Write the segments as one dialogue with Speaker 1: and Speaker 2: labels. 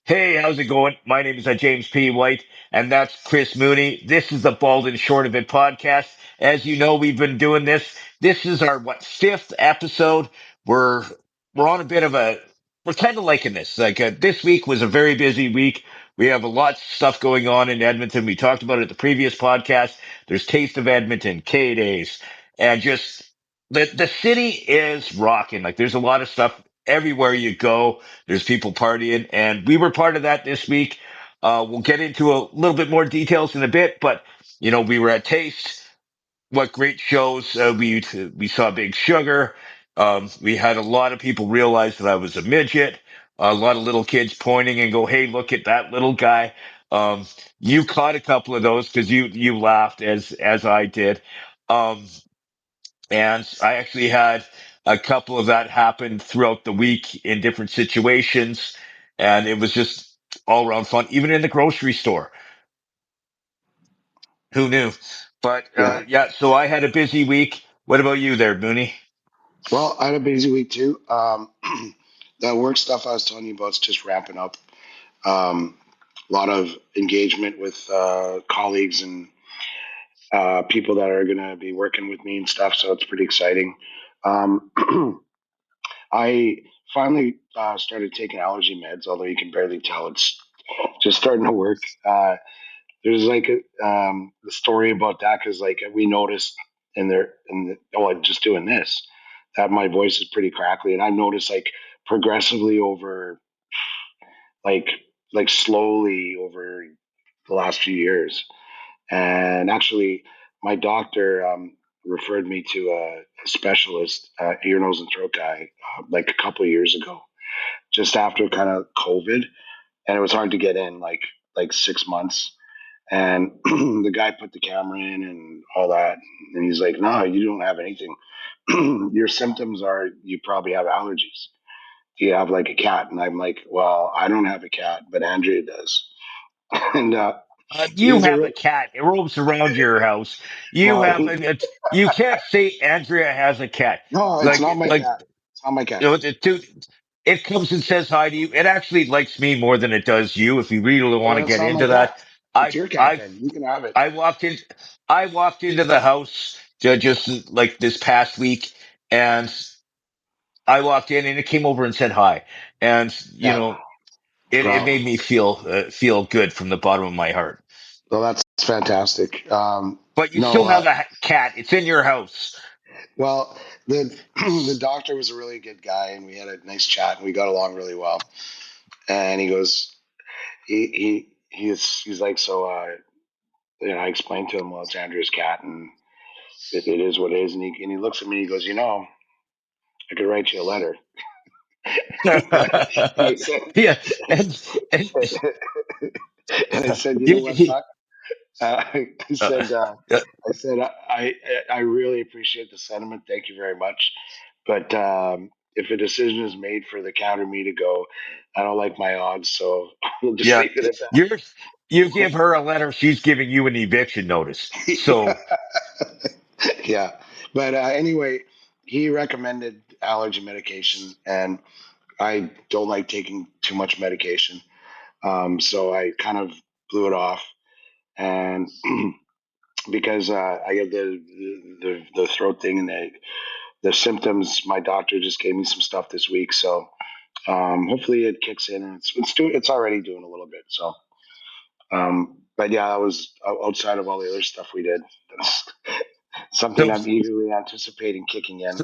Speaker 1: Hey, how's it going? My name is James P. White, and that's Chris Mooney. This is the Bald and Short of It podcast. As you know, we've been doing this. This is our fifth episode. We're we're on a bit of a we're kind of liking this. This week was a very busy week. We have a lot of stuff going on in Edmonton. We talked about it the previous podcast. There's Taste of Edmonton, Kdays, and just the city is rocking. Like there's a lot of stuff everywhere you go. There's people partying, and we were part of that this week. We'll get into a little bit more details in a bit, but we were at Taste. What great shows! We saw Big Sugar. We had a lot of people realize that I was a midget. A lot of little kids pointing and go, "Hey, look at that little guy." Um, you caught a couple of those because you laughed as I did. Um, and I actually had a couple of that happen throughout the week in different situations. And it was just all around fun, even in the grocery store. Who knew? But
Speaker 2: Yeah.
Speaker 1: yeah, so I had a busy week. What about you there, Mooney?
Speaker 2: Well, I had a busy week too. The work stuff I was telling you about is just ramping up. A lot of engagement with colleagues and people that are going to be working with me and stuff. So it's pretty exciting. Um, I finally started taking allergy meds, although you can barely tell it's just starting to work. There's like the story about that because like we noticed just doing this that my voice is pretty crackly, and I've noticed like progressively over like slowly over the last few years. And actually, my doctor referred me to a specialist, ear, nose, and throat guy, like a couple of years ago, just after kind of COVID, and it was hard to get in like 6 months. And the guy put the camera in and all that. And he's like, no, you don't have anything. Your symptoms are you probably have allergies. Do you have like a cat? And I'm like, well, I don't have a cat, but Andrea does. And
Speaker 1: You
Speaker 2: he's a
Speaker 1: have
Speaker 2: real,
Speaker 1: a cat. It roams around your house. You
Speaker 2: well,
Speaker 1: have you can't say Andrea has a cat.
Speaker 2: no, it's not my
Speaker 1: Like
Speaker 2: cat. It's not my cat.
Speaker 1: dude, it comes and says hi to you. It actually likes me more than it does you. If you really want
Speaker 2: Well,
Speaker 1: to
Speaker 2: that's
Speaker 1: get
Speaker 2: not my
Speaker 1: into
Speaker 2: cat.
Speaker 1: that,
Speaker 2: It's
Speaker 1: I
Speaker 2: your cat
Speaker 1: I
Speaker 2: then. You can have it.
Speaker 1: I walked in I walked into the house just like this past week, and I walked in and it came over and said hi, and
Speaker 2: Yeah.
Speaker 1: it
Speaker 2: Well,
Speaker 1: made me feel good from the bottom of my heart.
Speaker 2: well, that's fantastic.
Speaker 1: But you
Speaker 2: No,
Speaker 1: still have a cat. It's in your house.
Speaker 2: well, the the doctor was a really good guy, and we had a nice chat, and we got along really well. And he goes, he's like, so I explained to him, well, it's Andrew's cat, and it is what it is. And he looks at me, and he goes, I could write you a letter. And I said,
Speaker 1: Yeah, and
Speaker 2: and I said, you know what,
Speaker 1: he,
Speaker 2: Doc? I
Speaker 1: uh,
Speaker 2: said,
Speaker 1: uh,
Speaker 2: I really appreciate the sentiment. Thank you very much. But if a decision is made for the counter me to go, I don't like my odds, so we'll just
Speaker 1: yeah,
Speaker 2: leave it at
Speaker 1: you're you give her a letter, she's giving you an eviction notice. So
Speaker 2: that. Yeah. But anyway, he recommended allergy medication, and I don't like taking too much medication. So I kind of blew it off. And because I get the throat thing and the symptoms, my doctor just gave me some stuff this week. So hopefully it kicks in, and it's already doing a little bit. So, but yeah, that was outside of all the other stuff we did. That's something
Speaker 1: so
Speaker 2: I'm eagerly anticipating kicking in.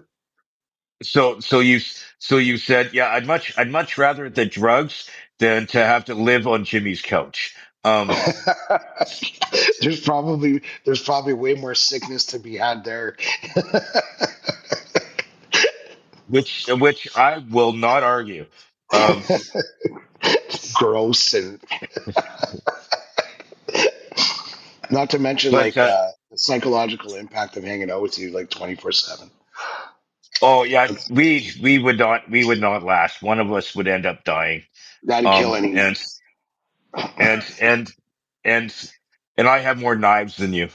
Speaker 1: so you said, yeah, I'd much rather the drugs than to have to live on Jimmy's couch.
Speaker 2: There's probably way more sickness to be had there.
Speaker 1: Which I will not argue. Um,
Speaker 2: Gross, and not to mention
Speaker 1: but
Speaker 2: like the psychological impact of hanging out with you like 24/7.
Speaker 1: oh yeah, we would not last. One of us would end up dying.
Speaker 2: That'd kill
Speaker 1: Um,
Speaker 2: anyone.
Speaker 1: and and and and I have more knives than you.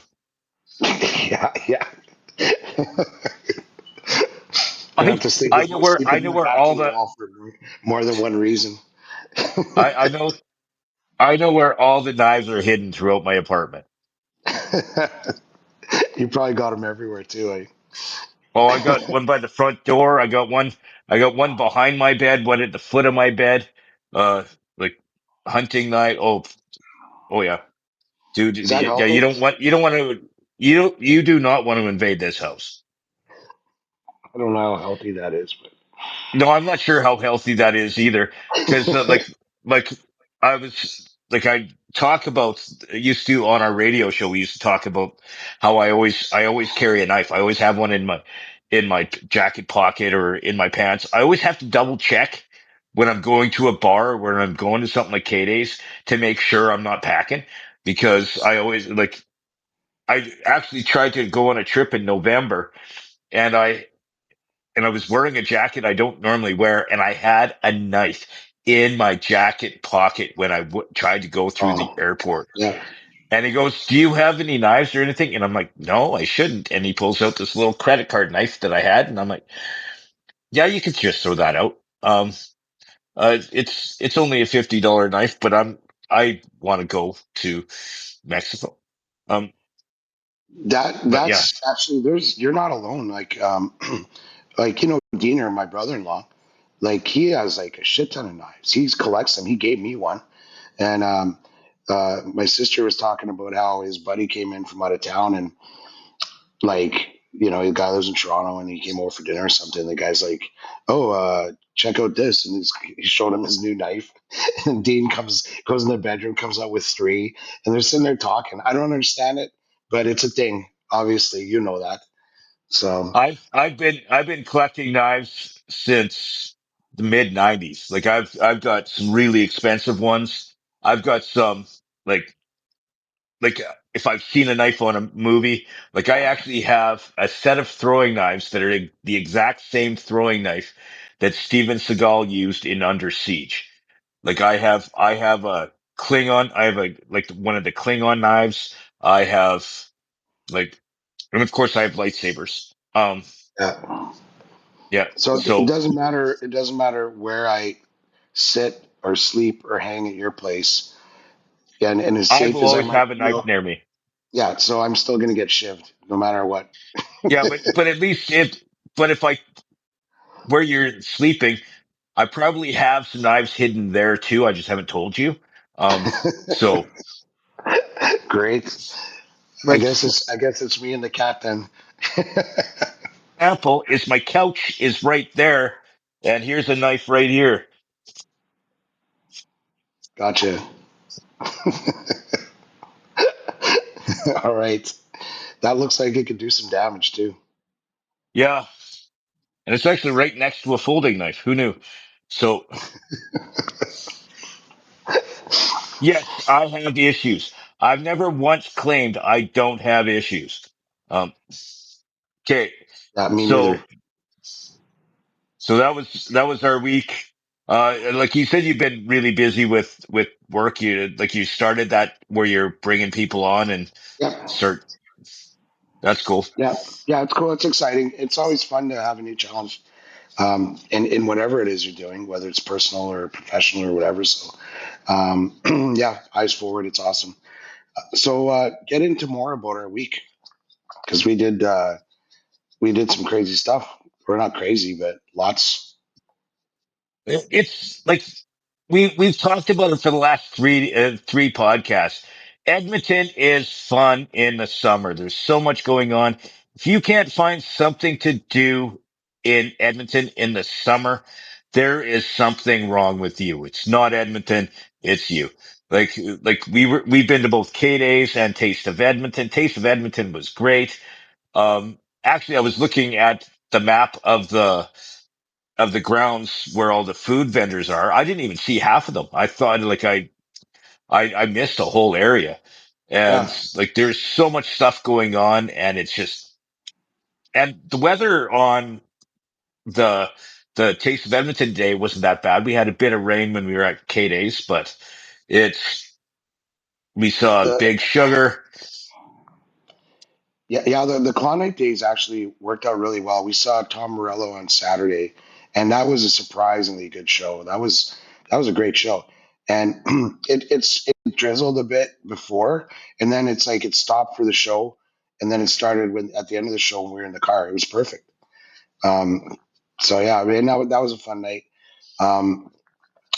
Speaker 2: Yeah, yeah. Gonna have
Speaker 1: I
Speaker 2: to sleep
Speaker 1: I
Speaker 2: with
Speaker 1: know where
Speaker 2: sleep
Speaker 1: I
Speaker 2: with
Speaker 1: know
Speaker 2: my
Speaker 1: where
Speaker 2: back to
Speaker 1: all
Speaker 2: the
Speaker 1: the
Speaker 2: wall for more than one reason.
Speaker 1: I know I know where all the knives are hidden throughout my apartment.
Speaker 2: You probably got them everywhere too.
Speaker 1: Oh, I got one by the front door. I got one behind my bed, one at the foot of my bed. Uh, like hunting knife. Oh yeah, dude.
Speaker 2: Is that
Speaker 1: Yeah,
Speaker 2: healthy?
Speaker 1: you don't want to, you do not want to invade this house.
Speaker 2: I don't know how healthy that is,
Speaker 1: No, I'm not sure how healthy that is either. Because
Speaker 2: but
Speaker 1: like I talk about used to on our radio show. We used to talk about how I always carry a knife. I always have one in my jacket pocket or in my pants. I always have to double check when I'm going to a bar or when I'm going to something like Kdays to make sure I'm not packing because I always like I actually tried to go on a trip in November and I was wearing a jacket I don't normally wear, and I had a knife in my jacket pocket when I tried to go through the
Speaker 2: oh
Speaker 1: airport.
Speaker 2: yeah,
Speaker 1: And he goes, "Do you have any knives or anything?" And I'm like, "No, I shouldn't." And he pulls out this little credit card knife that I had, and I'm like, "Yeah, you could just throw that out. It's only a $50 knife, but I want to go to Mexico." Um, but yeah,
Speaker 2: that's actually there's you're not alone. Like Diener, my brother-in-law, like he has like a shit ton of knives. He collects them. He gave me one, and my sister was talking about how his buddy came in from out of town, and like the guy lives in Toronto, and he came over for dinner or something. The guy's like, "Oh, check out this," and he showed him his new knife. And Dean goes in the bedroom, comes out with three, and they're sitting there talking. I don't understand it, but it's a thing. Obviously, you know that. So
Speaker 1: I've been collecting knives since the mid '90s. Like I've got some really expensive ones. I've got some like if I've seen a knife on a movie, like I actually have a set of throwing knives that are the exact same throwing knife that Steven Seagal used in Under Siege. Like I have a Klingon. I have a like one of the Klingon knives. I have like, and of course I have lightsabers.
Speaker 2: yeah.
Speaker 1: Yeah.
Speaker 2: So it
Speaker 1: So
Speaker 2: doesn't matter. It doesn't matter where I sit or sleep or hang at your place, and as
Speaker 1: I will
Speaker 2: safe as I
Speaker 1: always
Speaker 2: might
Speaker 1: have a knife
Speaker 2: feel,
Speaker 1: near me.
Speaker 2: yeah. So I'm still gonna get shivved no matter what.
Speaker 1: Yeah, but at least if I where you're sleeping, I probably have some knives hidden there too. I just haven't told you. Um, so
Speaker 2: Great.
Speaker 1: like
Speaker 2: I guess it's me and the cat then.
Speaker 1: example is my couch is right there, and here's a knife right here.
Speaker 2: Gotcha. All right. That looks like it could do some damage too.
Speaker 1: Yeah, and it's actually right next to a folding knife. Who knew? So yes, I have issues. I've never once claimed I don't have issues. Um, okay,
Speaker 2: Not me neither.
Speaker 1: so that was our week. Like you said, you've been really busy with work. You started that where you're bringing people on and
Speaker 2: Yep.
Speaker 1: start. That's cool.
Speaker 2: Yeah. Yeah. It's cool. It's exciting. It's always fun to have a new challenge. In whatever it is you're doing, whether it's personal or professional or whatever. So, yeah, eyes forward. It's awesome. So, get into more about our week because we did some crazy stuff. We're not crazy, but lots.
Speaker 1: It's like we've talked about it for the last three podcasts. Edmonton is fun in the summer. There's so much going on. If you can't find something to do in Edmonton in the summer, there is something wrong with you. It's not Edmonton, it's you. We've been to both Kdays and Taste of Edmonton. Taste of Edmonton was great. Actually, I was looking at the map of the grounds where all the food vendors are. I didn't even see half of them. I thought I missed a whole area. And
Speaker 2: Yeah.
Speaker 1: like there's so much stuff going on and it's just and the weather on the the Taste of Edmonton day wasn't that bad. We had a bit of rain when we were at K Days, but it's we saw
Speaker 2: The
Speaker 1: Big Sugar.
Speaker 2: yeah, the Klondike days actually worked out really well. We saw Tom Morello on Saturday, and that was a surprisingly good show. That was a great show, and it drizzled a bit before, and then it's like it stopped for the show, and then it started when at the end of the show when we were in the car. It was perfect. Um, so yeah, I mean that was a fun night. Um,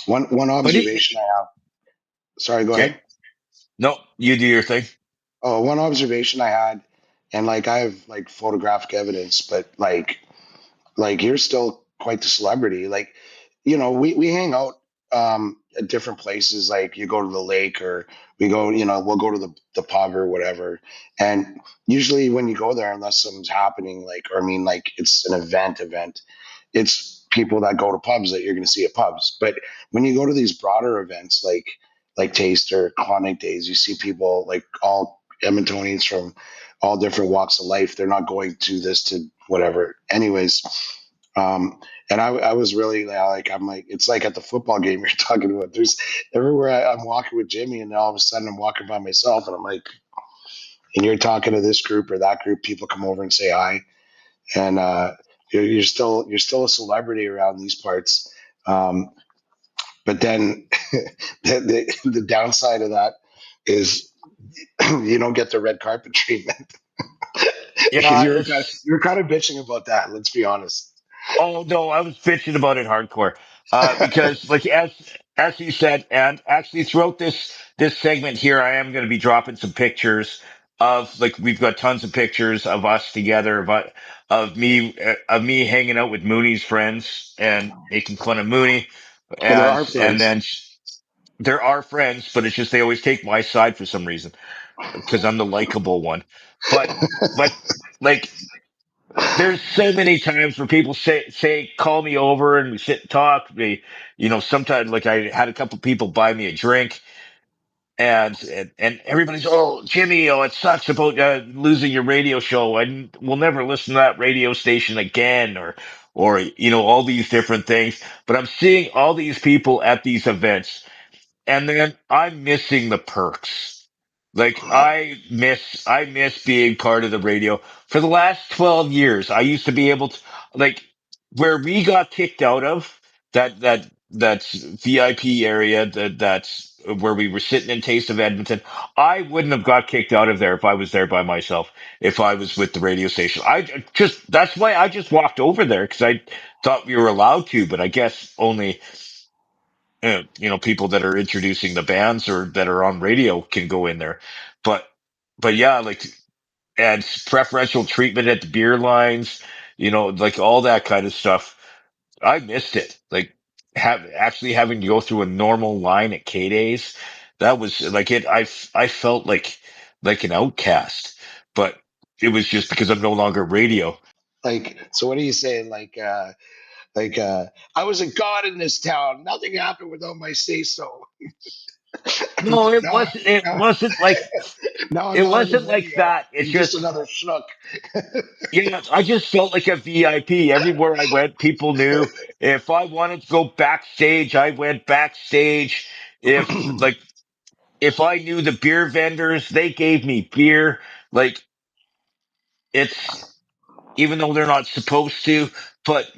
Speaker 2: one
Speaker 1: But it,
Speaker 2: observation I have. Sorry, go ahead.
Speaker 1: okay, no, you do your thing.
Speaker 2: Oh, one observation I had, and like I have like photographic evidence, but like you're still quite the celebrity. Like, we hang out at different places. Like you go to the lake or we'll go to the pub or whatever. And usually when you go there, unless something's happening, like, or I mean, like it's an event, it's people that go to pubs that you're going to see at pubs. But when you go to these broader events, like Taste or Kdays, you see people like all Edmontonians from all different walks of life. They're not going to this to whatever. Anyways, um, and I was really like, I'm like, it's like at the football game you're talking about. There's everywhere I'm walking with Jimmy, and then all of a sudden I'm walking by myself, and I'm like, and you're talking to this group or that group. People come over and say hi, and you're still a celebrity around these parts. Um, but then the downside of that is you don't get the red carpet treatment.
Speaker 1: Yeah,
Speaker 2: You were kind of bitching about that. Let's be honest.
Speaker 1: oh no, I was bitching about it hardcore. Because like as you said, and actually throughout this segment here, I am going to be dropping some pictures of like we've got tons of pictures of us together, of me hanging out with Mooney's friends and making fun of Mooney,
Speaker 2: Oh, there
Speaker 1: and
Speaker 2: are
Speaker 1: and
Speaker 2: friends.
Speaker 1: then there are friends, but it's just they always take my side for some reason because I'm the likable one. But but like there's so many times where people say call me over and we sit and talk. Sometimes like I had a couple people buy me a drink and everybody's Jimmy, it sucks about losing your radio show. We'll never listen to that radio station again or all these different things. But I'm seeing all these people at these events and then I'm missing the perks. Like I miss being part of the radio. For the last 12 years, I used to be able to like where we got kicked out of that's VIP area that's where we were sitting in Taste of Edmonton. I wouldn't have got kicked out of there if I was there by myself, if I was with the radio station. That's why I just walked over there because I thought we were allowed to, but I guess only people that are introducing the bands or that are on radio can go in there. But, but yeah, like, and preferential treatment at the beer lines, like all that kind of stuff. I missed it. Like, actually having to go through a normal line at Kdays, that was like it. I felt like an outcast, but it was just because I'm no longer radio.
Speaker 2: Like, so what are you saying? Like, I was a god in this town. Nothing happened without my say so.
Speaker 1: No, it
Speaker 2: now,
Speaker 1: wasn't. It
Speaker 2: now,
Speaker 1: wasn't like
Speaker 2: now I'm
Speaker 1: it
Speaker 2: not on the
Speaker 1: wasn't like
Speaker 2: radio.
Speaker 1: that. It's
Speaker 2: I'm just
Speaker 1: just
Speaker 2: another schnook.
Speaker 1: I just felt like a VIP. Everywhere I went, people knew. If I wanted to go backstage, I went backstage. If I knew the beer vendors, they gave me beer. Like it's even though they're not supposed to, but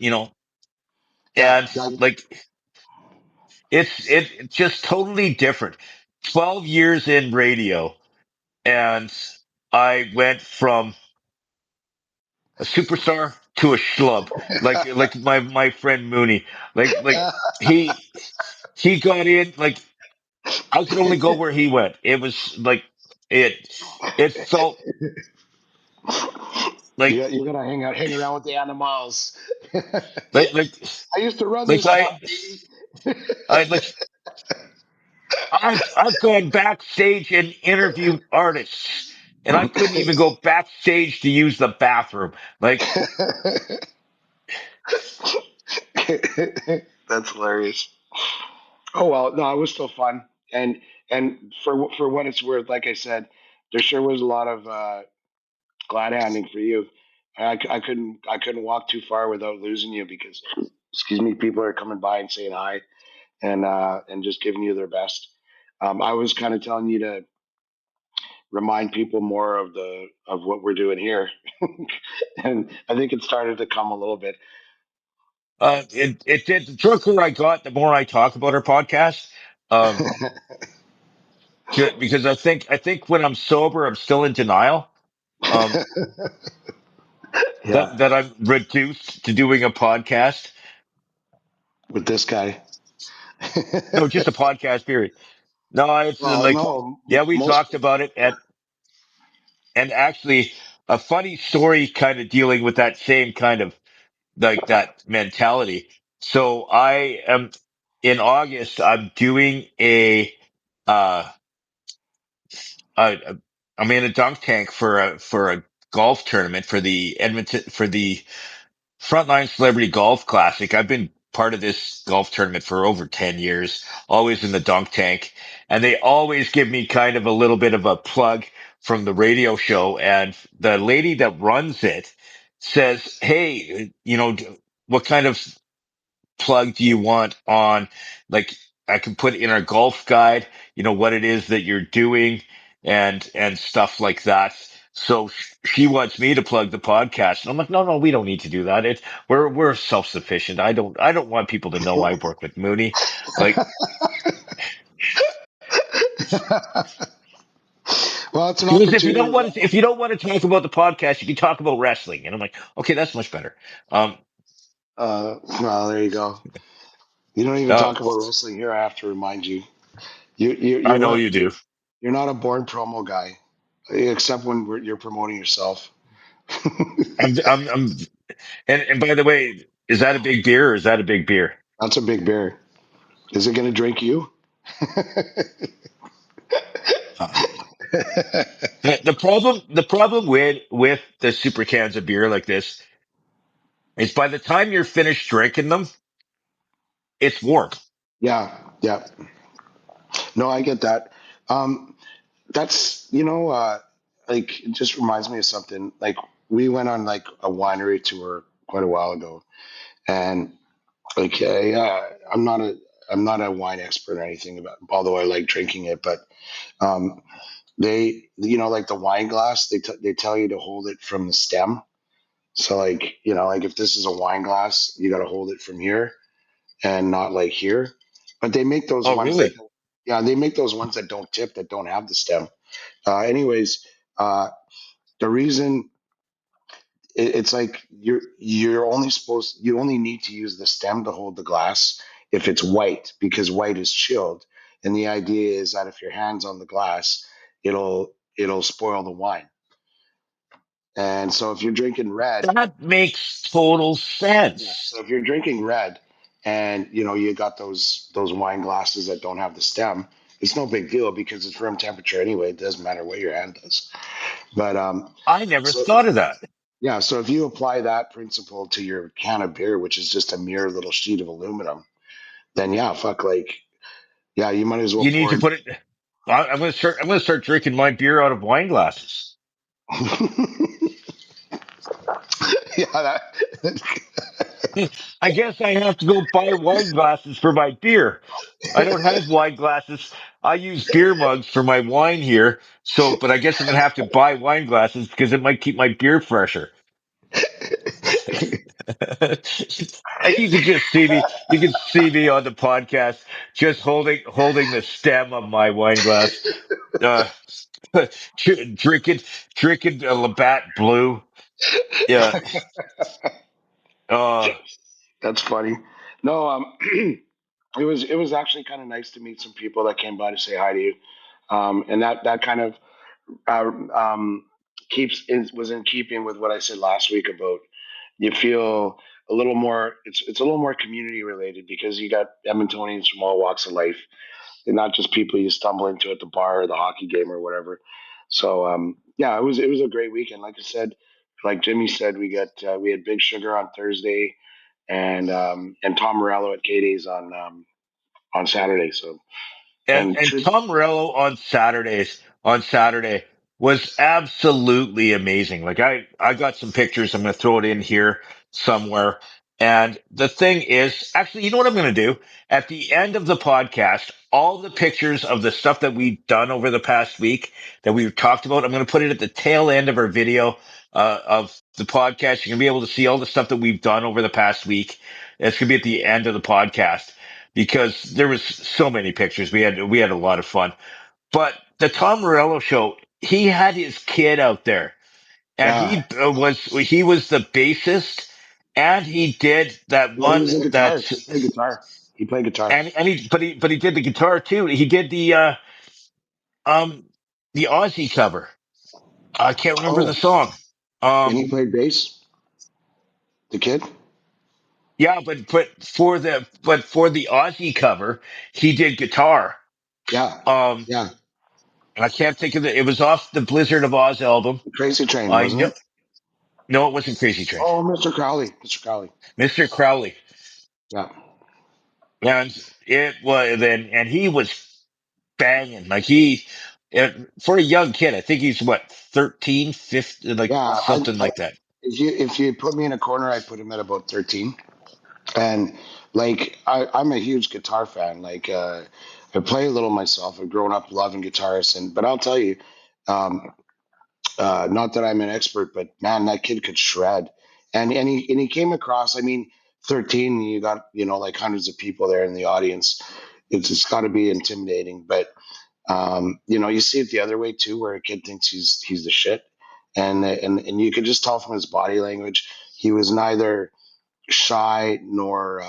Speaker 2: Yeah,
Speaker 1: and like it's just totally different. 12 years in radio, and I went from a superstar to a schlub, like my friend Mooney. Like he he got in. Like I could only go where he went. It was like it it felt like
Speaker 2: you're gonna hang around with the animals.
Speaker 1: like like
Speaker 2: I used to run
Speaker 1: like
Speaker 2: this town, baby.
Speaker 1: I like I've gone backstage and interviewed artists, and I couldn't even go backstage to use the bathroom. Like
Speaker 2: That's hilarious. Oh well, no, it was still fun, and for what it's worth, like I said, there sure was a lot of glad handing for you. I couldn't walk too far without losing you because, excuse me, people are coming by and saying hi and just giving you their best. I was kind of telling you to remind people more of what we're doing here, and I think it started to come a little bit.
Speaker 1: It did. The drunker I got, the more I talk about our podcast. Um, because I think when I'm sober, I'm still in denial. Um,
Speaker 2: Yeah,
Speaker 1: that I'm reduced to doing a podcast.
Speaker 2: with this guy.
Speaker 1: No, just a podcast period. No, it's
Speaker 2: Well,
Speaker 1: like,
Speaker 2: no,
Speaker 1: yeah, we
Speaker 2: most
Speaker 1: talked
Speaker 2: people.
Speaker 1: about it, and actually a funny story kind of dealing with that same kind of like that mentality. So I am in August, I'm doing uh, a I'm in a dunk tank for a golf tournament for the Edmonton for the Frontline Celebrity Golf Classic. I've been part of this golf tournament for over 10 years, always in the dunk tank. And they always give me kind of a little bit of a plug from the radio show. And the lady that runs it says, hey, what kind of plug do you want on, like, I can put in our golf guide, what it is that you're doing and stuff like that. So she wants me to plug the podcast. And I'm like, no, no, we don't need to do that. We're self-sufficient. I don't want people to know I work with Mooney. Like,
Speaker 2: Well, it's an
Speaker 1: she goes, if you don't
Speaker 2: opportunity.
Speaker 1: want to, if you don't want to talk about the podcast, you can talk about wrestling. And I'm like, okay, that's much better. Um,
Speaker 2: Well, there you go. You don't even
Speaker 1: uh,
Speaker 2: talk about wrestling here. I have to remind you. You're
Speaker 1: I know
Speaker 2: not
Speaker 1: you do.
Speaker 2: you're not a born promo guy, except when you're promoting yourself.
Speaker 1: I'm and by the way, is that a big beer or is that a big beer?
Speaker 2: That's a big bear. Is it going to drink you?
Speaker 1: Uh, the problem with the super cans of beer like this is by the time you're finished drinking them, it's warm.
Speaker 2: Yeah, yeah. No, I get that. Um, that's like it just reminds me of something. Like we went on like a winery tour quite a while ago, and like I'm not a wine expert or anything about, although I like drinking it, but um, they like the wine glass, they tell you to hold it from the stem. So like like if this is a wine glass, you got to hold it from here and not like here. But they make those
Speaker 1: Oh,
Speaker 2: ones that
Speaker 1: really?
Speaker 2: yeah, they make those ones that don't tip, that don't have the stem. Anyways, uh, the reason it's like you only need to use the stem to hold the glass if it's white, because white is chilled, and the idea is that if your hands on the glass, it'll spoil the wine. And so if you're drinking red,
Speaker 1: That makes total
Speaker 2: yeah.
Speaker 1: sense.
Speaker 2: So if you're drinking red, and you got those wine glasses that don't have the stem, it's no big deal because it's room temperature anyway. It doesn't matter what your hand does. But
Speaker 1: I never
Speaker 2: so
Speaker 1: thought of that.
Speaker 2: yeah, so if you apply that principle to your can of beer, which is just a mere little sheet of aluminum, then yeah, fuck, like yeah, you might as well
Speaker 1: You need
Speaker 2: pour
Speaker 1: to
Speaker 2: it.
Speaker 1: put it. I'm gonna start drinking my beer out of wine glasses.
Speaker 2: Yeah,
Speaker 1: I guess I have to go buy wine glasses for my beer. I don't have wine glasses. I use beer mugs for my wine here. So, but I guess I'm gonna have to buy wine glasses because it might keep my beer fresher. And you can just see me. You can see me on the podcast, just holding the stem of my wine glass, uh, drinking drinking a Labatt Blue. Yeah. Uh,
Speaker 2: that's funny. No, it was actually kind of nice to meet some people that came by to say hi to you, and that kind of uh, um, was in keeping with what I said last week about you feel a little more. It's a little more community related because you got Edmontonians from all walks of life. They're not just people you stumble into at the bar or the hockey game or whatever. So yeah, it was a great weekend. Like I said, like Jimmy said, we had Big Sugar on Thursday and Tom Morello at Kdays on Saturday. So and
Speaker 1: and Tom Morello on Saturday was absolutely amazing. Like I got some pictures. I'm going to throw it in here somewhere. And the thing is, actually, you know what I'm going to do? At the end of the podcast, all the pictures of the stuff that we've done over the past week that we've talked about, I'm going to put it at the tail end of our video of the podcast. You're going to be able to see all the stuff that we've done over the past week. It's gonna be at the end of the podcast because there was so many pictures. We had a lot of fun. But the Tom Morello show, he had his kid out there, and
Speaker 2: Yeah.
Speaker 1: he was the bassist, and he did that
Speaker 2: Well, he
Speaker 1: one
Speaker 2: was a
Speaker 1: that
Speaker 2: guitarist. He played guitar. He played guitar.
Speaker 1: and he did the guitar too. He did um the Aussie cover. I can't remember the
Speaker 2: Oh,
Speaker 1: song.
Speaker 2: and
Speaker 1: Um
Speaker 2: he played bass. The kid.
Speaker 1: yeah, but for the Aussie cover, he did guitar.
Speaker 2: Yeah.
Speaker 1: Um
Speaker 2: Yeah.
Speaker 1: and I can't think of it. It was off the Blizzard of Oz album.
Speaker 2: The Crazy Train,
Speaker 1: I
Speaker 2: wasn't
Speaker 1: know
Speaker 2: it?
Speaker 1: no, it wasn't Crazy Train.
Speaker 2: Oh, Mr. Crowley. Mr. Crowley.
Speaker 1: Mr. Crowley.
Speaker 2: Yeah.
Speaker 1: And it was then and he was banging. Like for a young kid, I think he's what, 13, 15, like
Speaker 2: Yeah.
Speaker 1: something like that.
Speaker 2: If you put me in a corner, I'd put him at about 13. And like I'm a huge guitar fan. Like I play a little myself. I've grown up loving guitarists, and but I'll tell you, um, not that I'm an expert, but man, that kid could shred. And he came across. I mean, 13, you got like hundreds of people there in the audience. It's got to be intimidating, but you see it the other way too, where a kid thinks he's the shit, and you could just tell from his body language he was neither shy nor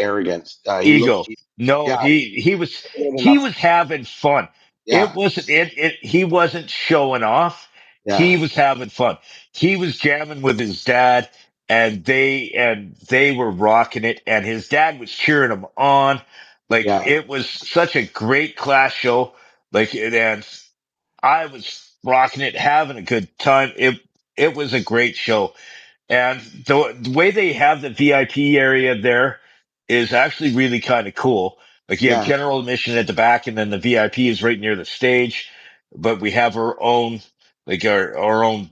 Speaker 2: arrogant. He looked,
Speaker 1: Ego. No,
Speaker 2: yeah,
Speaker 1: he
Speaker 2: enough.
Speaker 1: was having fun. It
Speaker 2: Yeah,
Speaker 1: wasn't he wasn't showing off.
Speaker 2: yeah,
Speaker 1: He was having fun. He was jamming with his dad, and they were rocking it, and his dad was cheering him on. Like
Speaker 2: yeah,
Speaker 1: it was such a great class show. And I was rocking it, having a good time. It was a great show. And the way they have the VIP area there is actually really kind of cool. Like you have
Speaker 2: yeah,
Speaker 1: general admission at the back, and then the VIP is right near the stage. But we have our own, like our own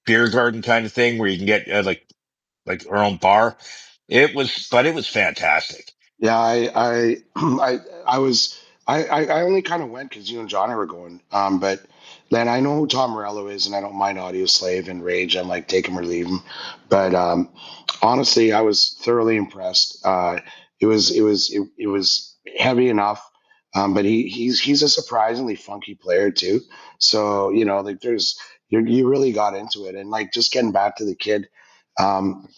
Speaker 1: beer garden kind of thing where you can get like our own bar. But it was fantastic.
Speaker 2: yeah. I was, I only kind of went because you and Johnny were going. But then I know who Tom Morello is, and I don't mind Audio Slave and Rage. I'm like take him or leave him. But honestly, I was thoroughly impressed. It was heavy enough. But he's a surprisingly funky player too. So like you really got into it, and like just getting back to the kid. Um,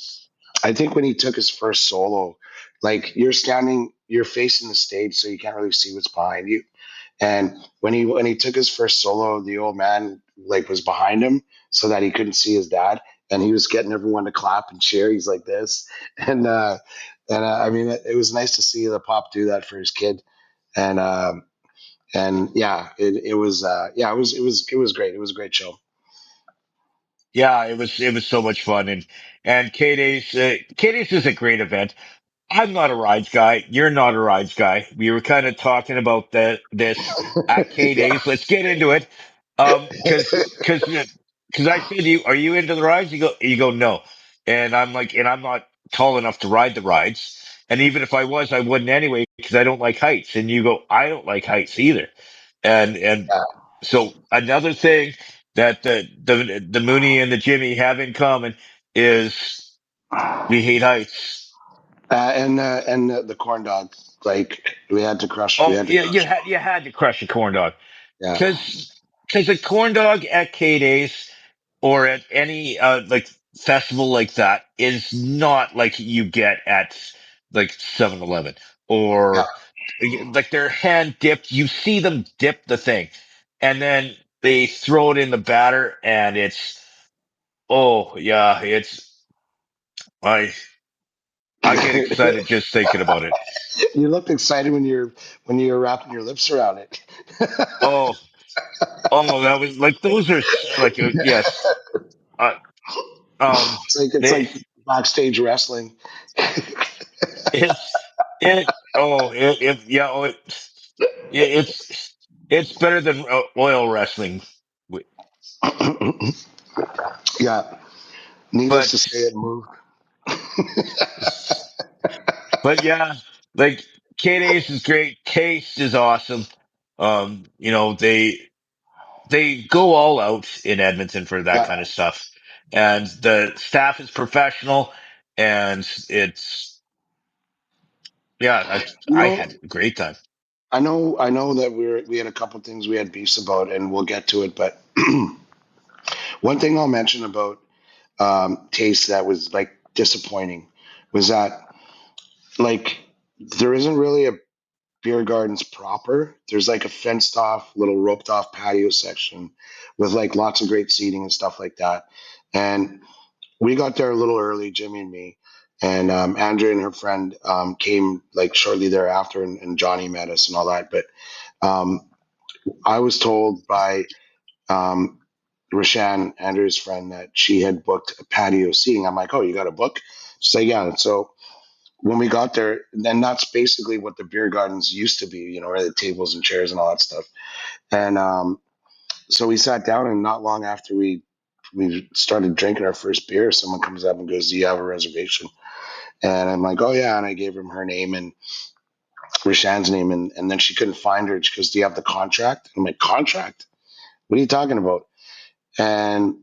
Speaker 2: I think when he took his first solo, like you're facing the stage, so you can't really see what's behind you. And when he took his first solo, the old man like was behind him so that he couldn't see his dad, and he was getting everyone to clap and cheer. He's like this, and I mean, it was nice to see the pop do that for his kid, and yeah, it was yeah, it was great. It was a great show.
Speaker 1: Yeah, it was so much fun, and K-Days is a great event. I'm not a rides guy. You're not a rides guy. We were kind of talking about this at K
Speaker 2: Yeah.
Speaker 1: Days. Let's get into it. Because I said to you, are you into the rides? You go no, and I'm not tall enough to ride the rides. And even if I was, I wouldn't anyway because I don't like heights. And you go, I don't like heights either. And
Speaker 2: Yeah.
Speaker 1: so another thing that the Mooney and the Jimmy have in common is we hate heights.
Speaker 2: And the corn dog, like we
Speaker 1: Oh,
Speaker 2: had to
Speaker 1: yeah, you
Speaker 2: crush it.
Speaker 1: had you had to crush a corn dog
Speaker 2: Yeah,
Speaker 1: because a corn dog at K Days or at any like festival like that is not like you get at like 7-Eleven
Speaker 2: yeah.
Speaker 1: or like they're hand dipped. You see them dip the thing, and then they throw it in the batter, and oh yeah, I I get excited just thinking about it.
Speaker 2: You looked excited when you were wrapping your lips around it.
Speaker 1: Oh oh, that was like those are like yes. Uh,
Speaker 2: It's like
Speaker 1: they
Speaker 2: backstage wrestling.
Speaker 1: it's yeah, it's better than oil wrestling. W-
Speaker 2: Yeah. Needless
Speaker 1: but
Speaker 2: to say, it moved.
Speaker 1: but yeah, like K-Days is great. Case is awesome. They go all out in Edmonton for that kind
Speaker 2: Yeah.
Speaker 1: of stuff, and the staff is professional, and it's Yeah,
Speaker 2: You
Speaker 1: I
Speaker 2: know,
Speaker 1: had a great time.
Speaker 2: I know that we had a couple things we had beefs about, and we'll get to it. But one thing I'll mention about taste that was like disappointing was that like there isn't really a beer gardens proper. There's like a fenced off, little roped off patio section with like lots of great seating and stuff like that. And we got there a little early, Jimmy and me, and Andrea and her friend came like shortly thereafter, and Johnny met us and all that. But um, I was told by um, Rashan, Andrea's friend, that she had booked a patio seating. I'm like, oh, you got a book? She's like, yeah. And so when we got there, then that's basically what the beer gardens used to be, you know, where the tables and chairs and all that stuff. And so we sat down, and not long after we started drinking our first beer, someone comes up and goes, "Do you have a reservation?" And I'm like, "Oh yeah," and I gave him her name and Rashan's name, and then she couldn't find her. She goes, "Do you have the contract?" I'm like, "Contract? What are you talking about?" And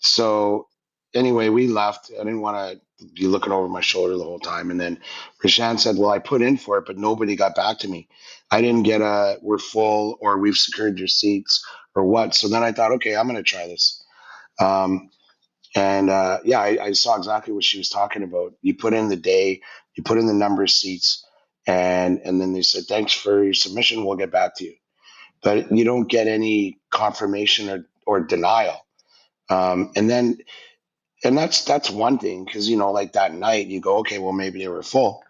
Speaker 2: so anyway, we left. I didn't want to be looking over my shoulder the whole time. And then Rashan said, "Well, I put in for it, but nobody got back to me. I didn't get a we're full or we've secured your seats or what." So then I thought, okay, I'm going to try this. Um, and yeah, I saw exactly what she was talking about. You put in the day, you put in the number of seats, and then they said, "Thanks for your submission. We'll get back to you." But you don't get any confirmation or denial. And then and that's one thing, because you know, like that night you go, okay, well maybe they were full,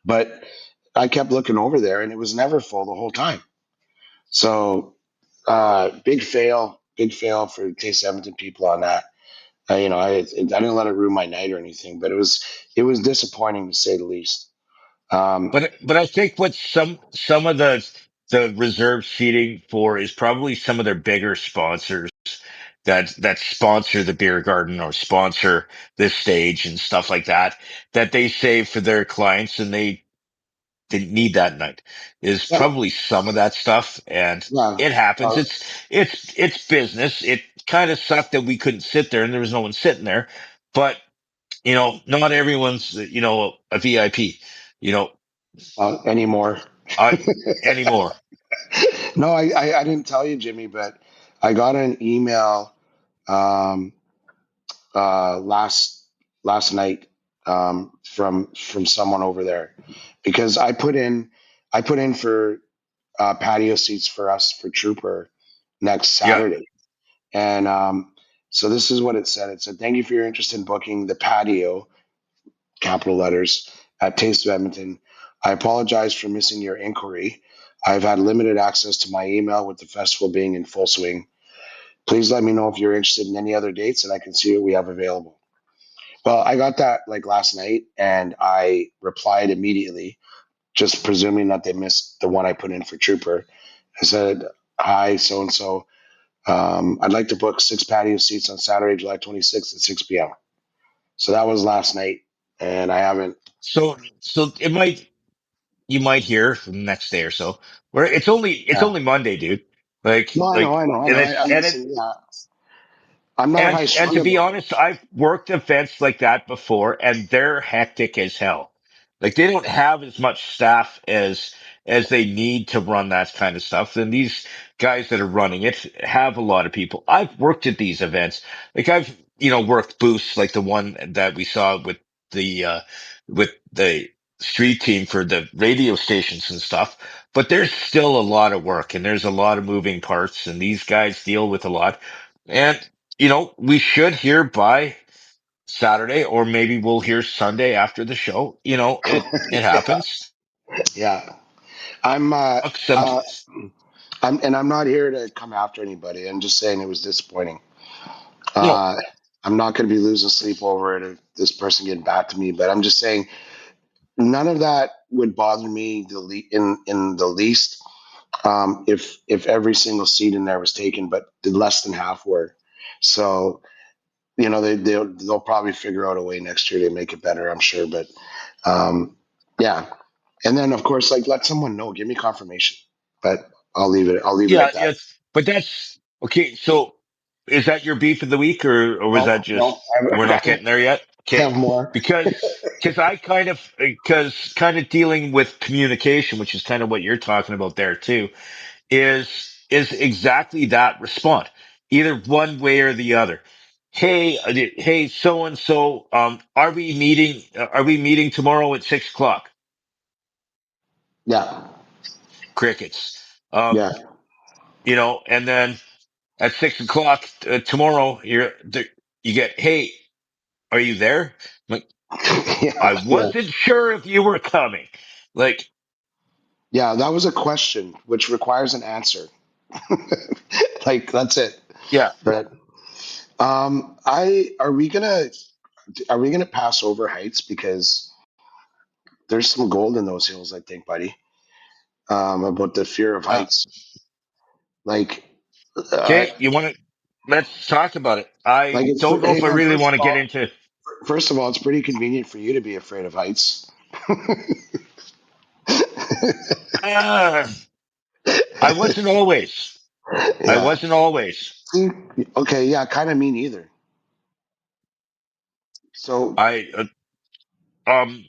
Speaker 2: but I kept looking over there and it was never full the whole time. So big fail for Taste Edmonton people on that. You know, I didn't let it ruin my night or anything, but it was disappointing to say the least. um
Speaker 1: But I think what some of the reserve seating for is probably some of their bigger sponsors that sponsor the beer garden or sponsor this stage and stuff like that, that they save for their clients and they didn't need that night, is
Speaker 2: yeah,
Speaker 1: probably some of that stuff. And
Speaker 2: yeah,
Speaker 1: it happens.
Speaker 2: uh,
Speaker 1: It's business. It kind of sucked that we couldn't sit there and there was no one sitting there, but not everyone's, a VIP, you know,
Speaker 2: anymore.
Speaker 1: I anymore.
Speaker 2: No, I didn't tell you, Jimmy, but I got an email um last night from someone over there, because I put in for patio seats for us for Trooper next
Speaker 1: Yeah.
Speaker 2: Saturday, and so this is what it said. It said, "Thank you for your interest in booking the patio, capital letters, at Taste of Edmonton. I apologize for missing your inquiry. I've had limited access to my email with the festival being in full swing. Please let me know if you're interested in any other dates and I can see what we have available." Well, I got that like last night, and I replied immediately, just presuming that they missed the one I put in for Trooper. I said, "Hi, so and so. I'd like to book 6 patio seats on Saturday, July 26th at 6 p.m." So that was last night, and I haven't.
Speaker 1: So you might hear the next day or so, where it's
Speaker 2: Yeah.
Speaker 1: only Monday, dude.
Speaker 2: No, I
Speaker 1: And
Speaker 2: know.
Speaker 1: it's and it
Speaker 2: Listen, yeah, I'm not high
Speaker 1: and
Speaker 2: strung
Speaker 1: to be
Speaker 2: about it.
Speaker 1: honest, I've worked events like that before, and they're hectic as hell. Like they don't have as much staff as they need to run that kind of stuff. And these guys that are running it have a lot of people. I've worked at these events. Like I've worked booths like the one that we saw with the street team for the radio stations and stuff. But there's still a lot of work and there's a lot of moving parts, and these guys deal with a lot. And we should hear by Saturday, or maybe we'll hear Sunday after the show. It
Speaker 2: Yeah,
Speaker 1: happens.
Speaker 2: yeah. I'm
Speaker 1: Fuck some.
Speaker 2: uh, I'm not here to come after anybody. I'm just saying it was disappointing.
Speaker 1: No,
Speaker 2: Uh, I'm not going to be losing sleep over it if this person getting back to me, but I'm just saying none of that would bother me in the least, if every single seat in there was taken, but the less than half were. So you know they'll probably figure out a way next year to make it better, I'm sure. But yeah, and then of course, like, let someone know, give me confirmation. But I'll leave it
Speaker 1: yeah,
Speaker 2: at that.
Speaker 1: yes, but that's okay. So, is that your beef of the week, or was
Speaker 2: No,
Speaker 1: that
Speaker 2: no,
Speaker 1: just we're not getting there yet? Okay.
Speaker 2: Have more.
Speaker 1: Because kind of dealing with communication, which is kind of what you're talking about there too, is exactly that response, either one way or the other. Hey, so and so, are we meeting tomorrow at 6 o'clock?
Speaker 2: Yeah,
Speaker 1: Crickets.
Speaker 2: yeah,
Speaker 1: And then at 6 o'clock tomorrow, you get, hey, are you there? Like, I
Speaker 2: yeah, yeah,
Speaker 1: wasn't sure if you were coming. Like,
Speaker 2: yeah. That was a question which requires an answer. Like that's it.
Speaker 1: yeah.
Speaker 2: But I are we gonna pass over heights because there's some gold in those hills, I think, buddy. About the fear of
Speaker 1: Uh,
Speaker 2: heights. Like, uh,
Speaker 1: okay, let's talk about it. I
Speaker 2: it's
Speaker 1: don't know
Speaker 2: hey
Speaker 1: if I
Speaker 2: man.
Speaker 1: really want to get into,
Speaker 2: First of all, it's pretty convenient for you to be afraid of heights.
Speaker 1: uh, I wasn't always. I
Speaker 2: Yeah.
Speaker 1: wasn't always.
Speaker 2: See? Okay. Yeah. Kind of me neither. So
Speaker 1: I,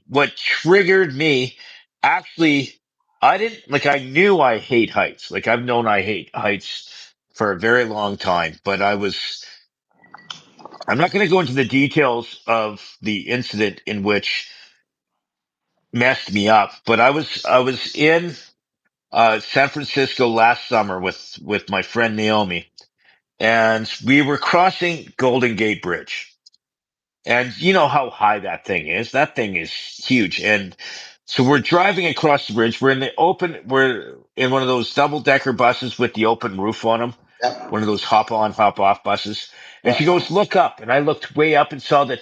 Speaker 1: what triggered me, actually, I didn't, like, I knew I hate heights. Like, I've known I hate heights for a very long time, but I'm not going to go into the details of the incident in which messed me up, but I was in, San Francisco last summer with my friend Naomi, and we were crossing Golden Gate Bridge. And you know how high that thing is. That thing is huge. And so we're driving across the bridge. We're in one of those double decker buses with the open roof on them,
Speaker 2: yeah,
Speaker 1: one of those hop on, hop off buses. And she
Speaker 2: yeah.
Speaker 1: goes, look up. And I looked way up and saw the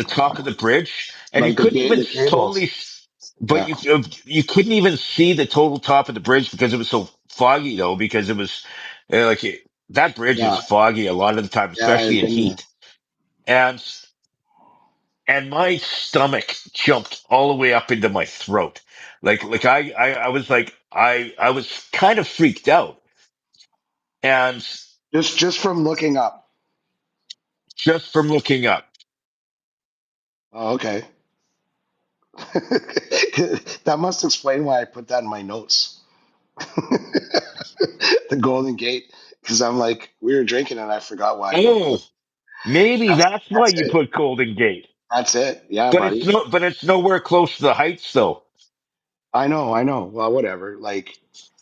Speaker 1: top of the bridge, and you
Speaker 2: Like
Speaker 1: couldn't even
Speaker 2: the cables.
Speaker 1: but
Speaker 2: Yeah.
Speaker 1: you couldn't even see the total top of the bridge because it was so foggy though, because it was that bridge is
Speaker 2: Yeah.
Speaker 1: foggy a lot of the time,
Speaker 2: Yeah.
Speaker 1: especially
Speaker 2: I've
Speaker 1: in
Speaker 2: been there.
Speaker 1: heat. And my stomach jumped all the way up into my throat. I was I was kind of freaked out. And
Speaker 2: Just from looking up.
Speaker 1: just from looking up.
Speaker 2: Oh, okay. That must explain why I put that in my notes. The Golden Gate, because I'm like we were drinking and I forgot why I wrote the.
Speaker 1: Oh, maybe that's why
Speaker 2: That's
Speaker 1: you
Speaker 2: it.
Speaker 1: put Golden Gate.
Speaker 2: That's it. Yeah,
Speaker 1: But
Speaker 2: buddy.
Speaker 1: it's nowhere close to the heights though.
Speaker 2: I know. I know. Well, whatever. Like,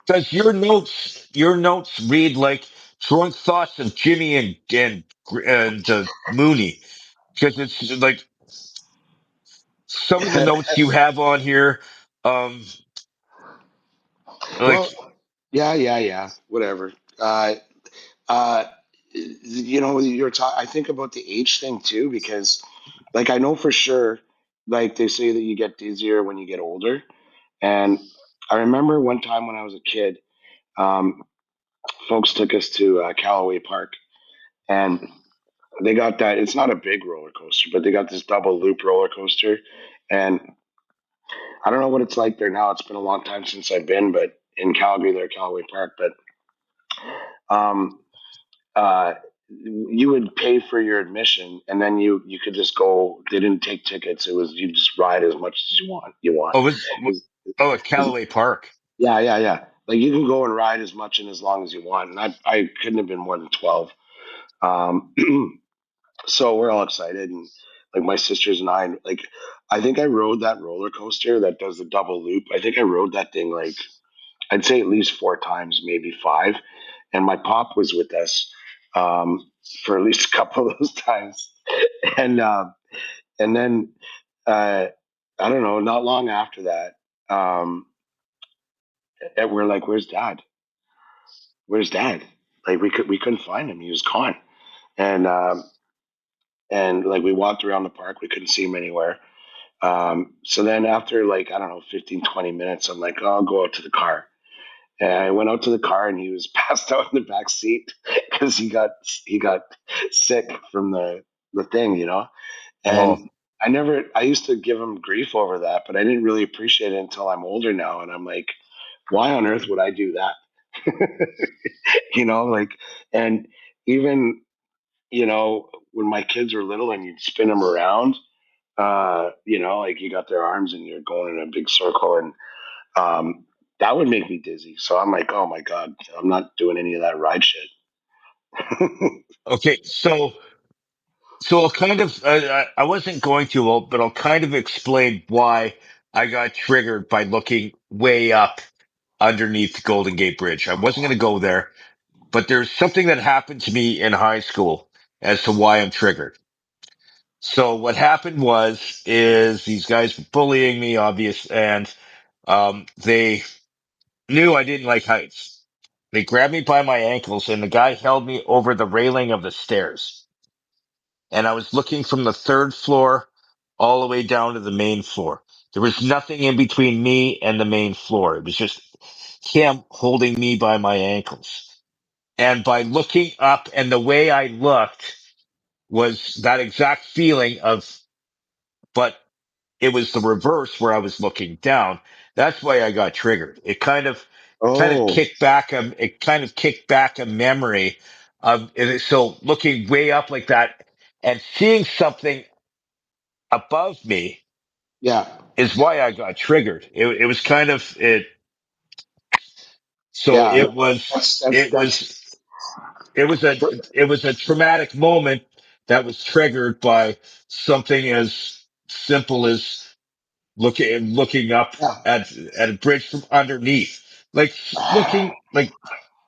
Speaker 1: Because your notes read like drunk thoughts of Jimmy and Mooney. Because it's like some of the notes you have on here, um,
Speaker 2: well,
Speaker 1: like,
Speaker 2: yeah, yeah, yeah. Whatever. Uh, you're talking. I think about the age thing too, because, like, I know for sure, like they say that you get dizzier when you get older, and I remember one time when I was a kid, um, folks took us to Callaway Park, and they got that. It's not a big roller coaster, but they got this double loop roller coaster, and I don't know what it's like there now. It's been a long time since I've been, but in Calgary, there, Callaway Park, but um, uh, you would pay for your admission, and then you could just go. They didn't take tickets. It was you just ride as much as you want. You want.
Speaker 1: oh, was
Speaker 2: It's-
Speaker 1: at
Speaker 2: it's-
Speaker 1: Callaway Park.
Speaker 2: yeah, yeah, yeah. Like you can go and ride as much and as long as you want. And I couldn't have been more than 12. Um, so we're all excited, and like my sisters and I, like I think I rode that roller coaster that does the double loop. I think I rode that thing like I'd say at least 4 times, maybe five. And my pop was with us for at least a couple of those times. And and then uh, I don't know, not long after that, um, we're like, "Where's Dad? Where's Dad?" Like we couldn't find him; he was gone. And and like we walked around the park, we couldn't see him anywhere. So then after like I don't know 15, 20 minutes, I'm like, oh, I'll go out to the car. And I went out to the car and he was passed out in the back seat because he got sick from the thing, you know.
Speaker 1: Oh,
Speaker 2: And I used to give him grief over that, but I didn't really appreciate it until I'm older now. And I'm like, why on earth would I do that? You know, like, and even when my kids were little and you'd spin them around, like you got their arms and you're going in a big circle, and um, that would make me dizzy. So I'm like, oh my god, I'm not doing any of that ride shit.
Speaker 1: Okay, so I'll kind of I wasn't going to, but I'll kind of explain why I got triggered by looking way up underneath the Golden Gate Bridge. I wasn't going to go there, but there's something that happened to me in high school as to why I'm triggered. So what happened is these guys were bullying me, obvious, and they knew I didn't like heights. They grabbed me by my ankles, and the guy held me over the railing of the stairs. And I was looking from the third floor all the way down to the main floor. There was nothing in between me and the main floor. It was just him holding me by my ankles. And by looking up and the way I looked was that exact feeling of, but it was the reverse where I was looking down. That's why I got triggered.
Speaker 2: Oh,
Speaker 1: It kind of kicked back a memory of, so looking way up like that and seeing something above me
Speaker 2: yeah,
Speaker 1: is why I got triggered. It was kind of it. So
Speaker 2: yeah.
Speaker 1: it was,
Speaker 2: That's that's that's.
Speaker 1: it was a traumatic moment that was triggered by something as simple as looking up
Speaker 2: Yeah,
Speaker 1: at a bridge from underneath, like looking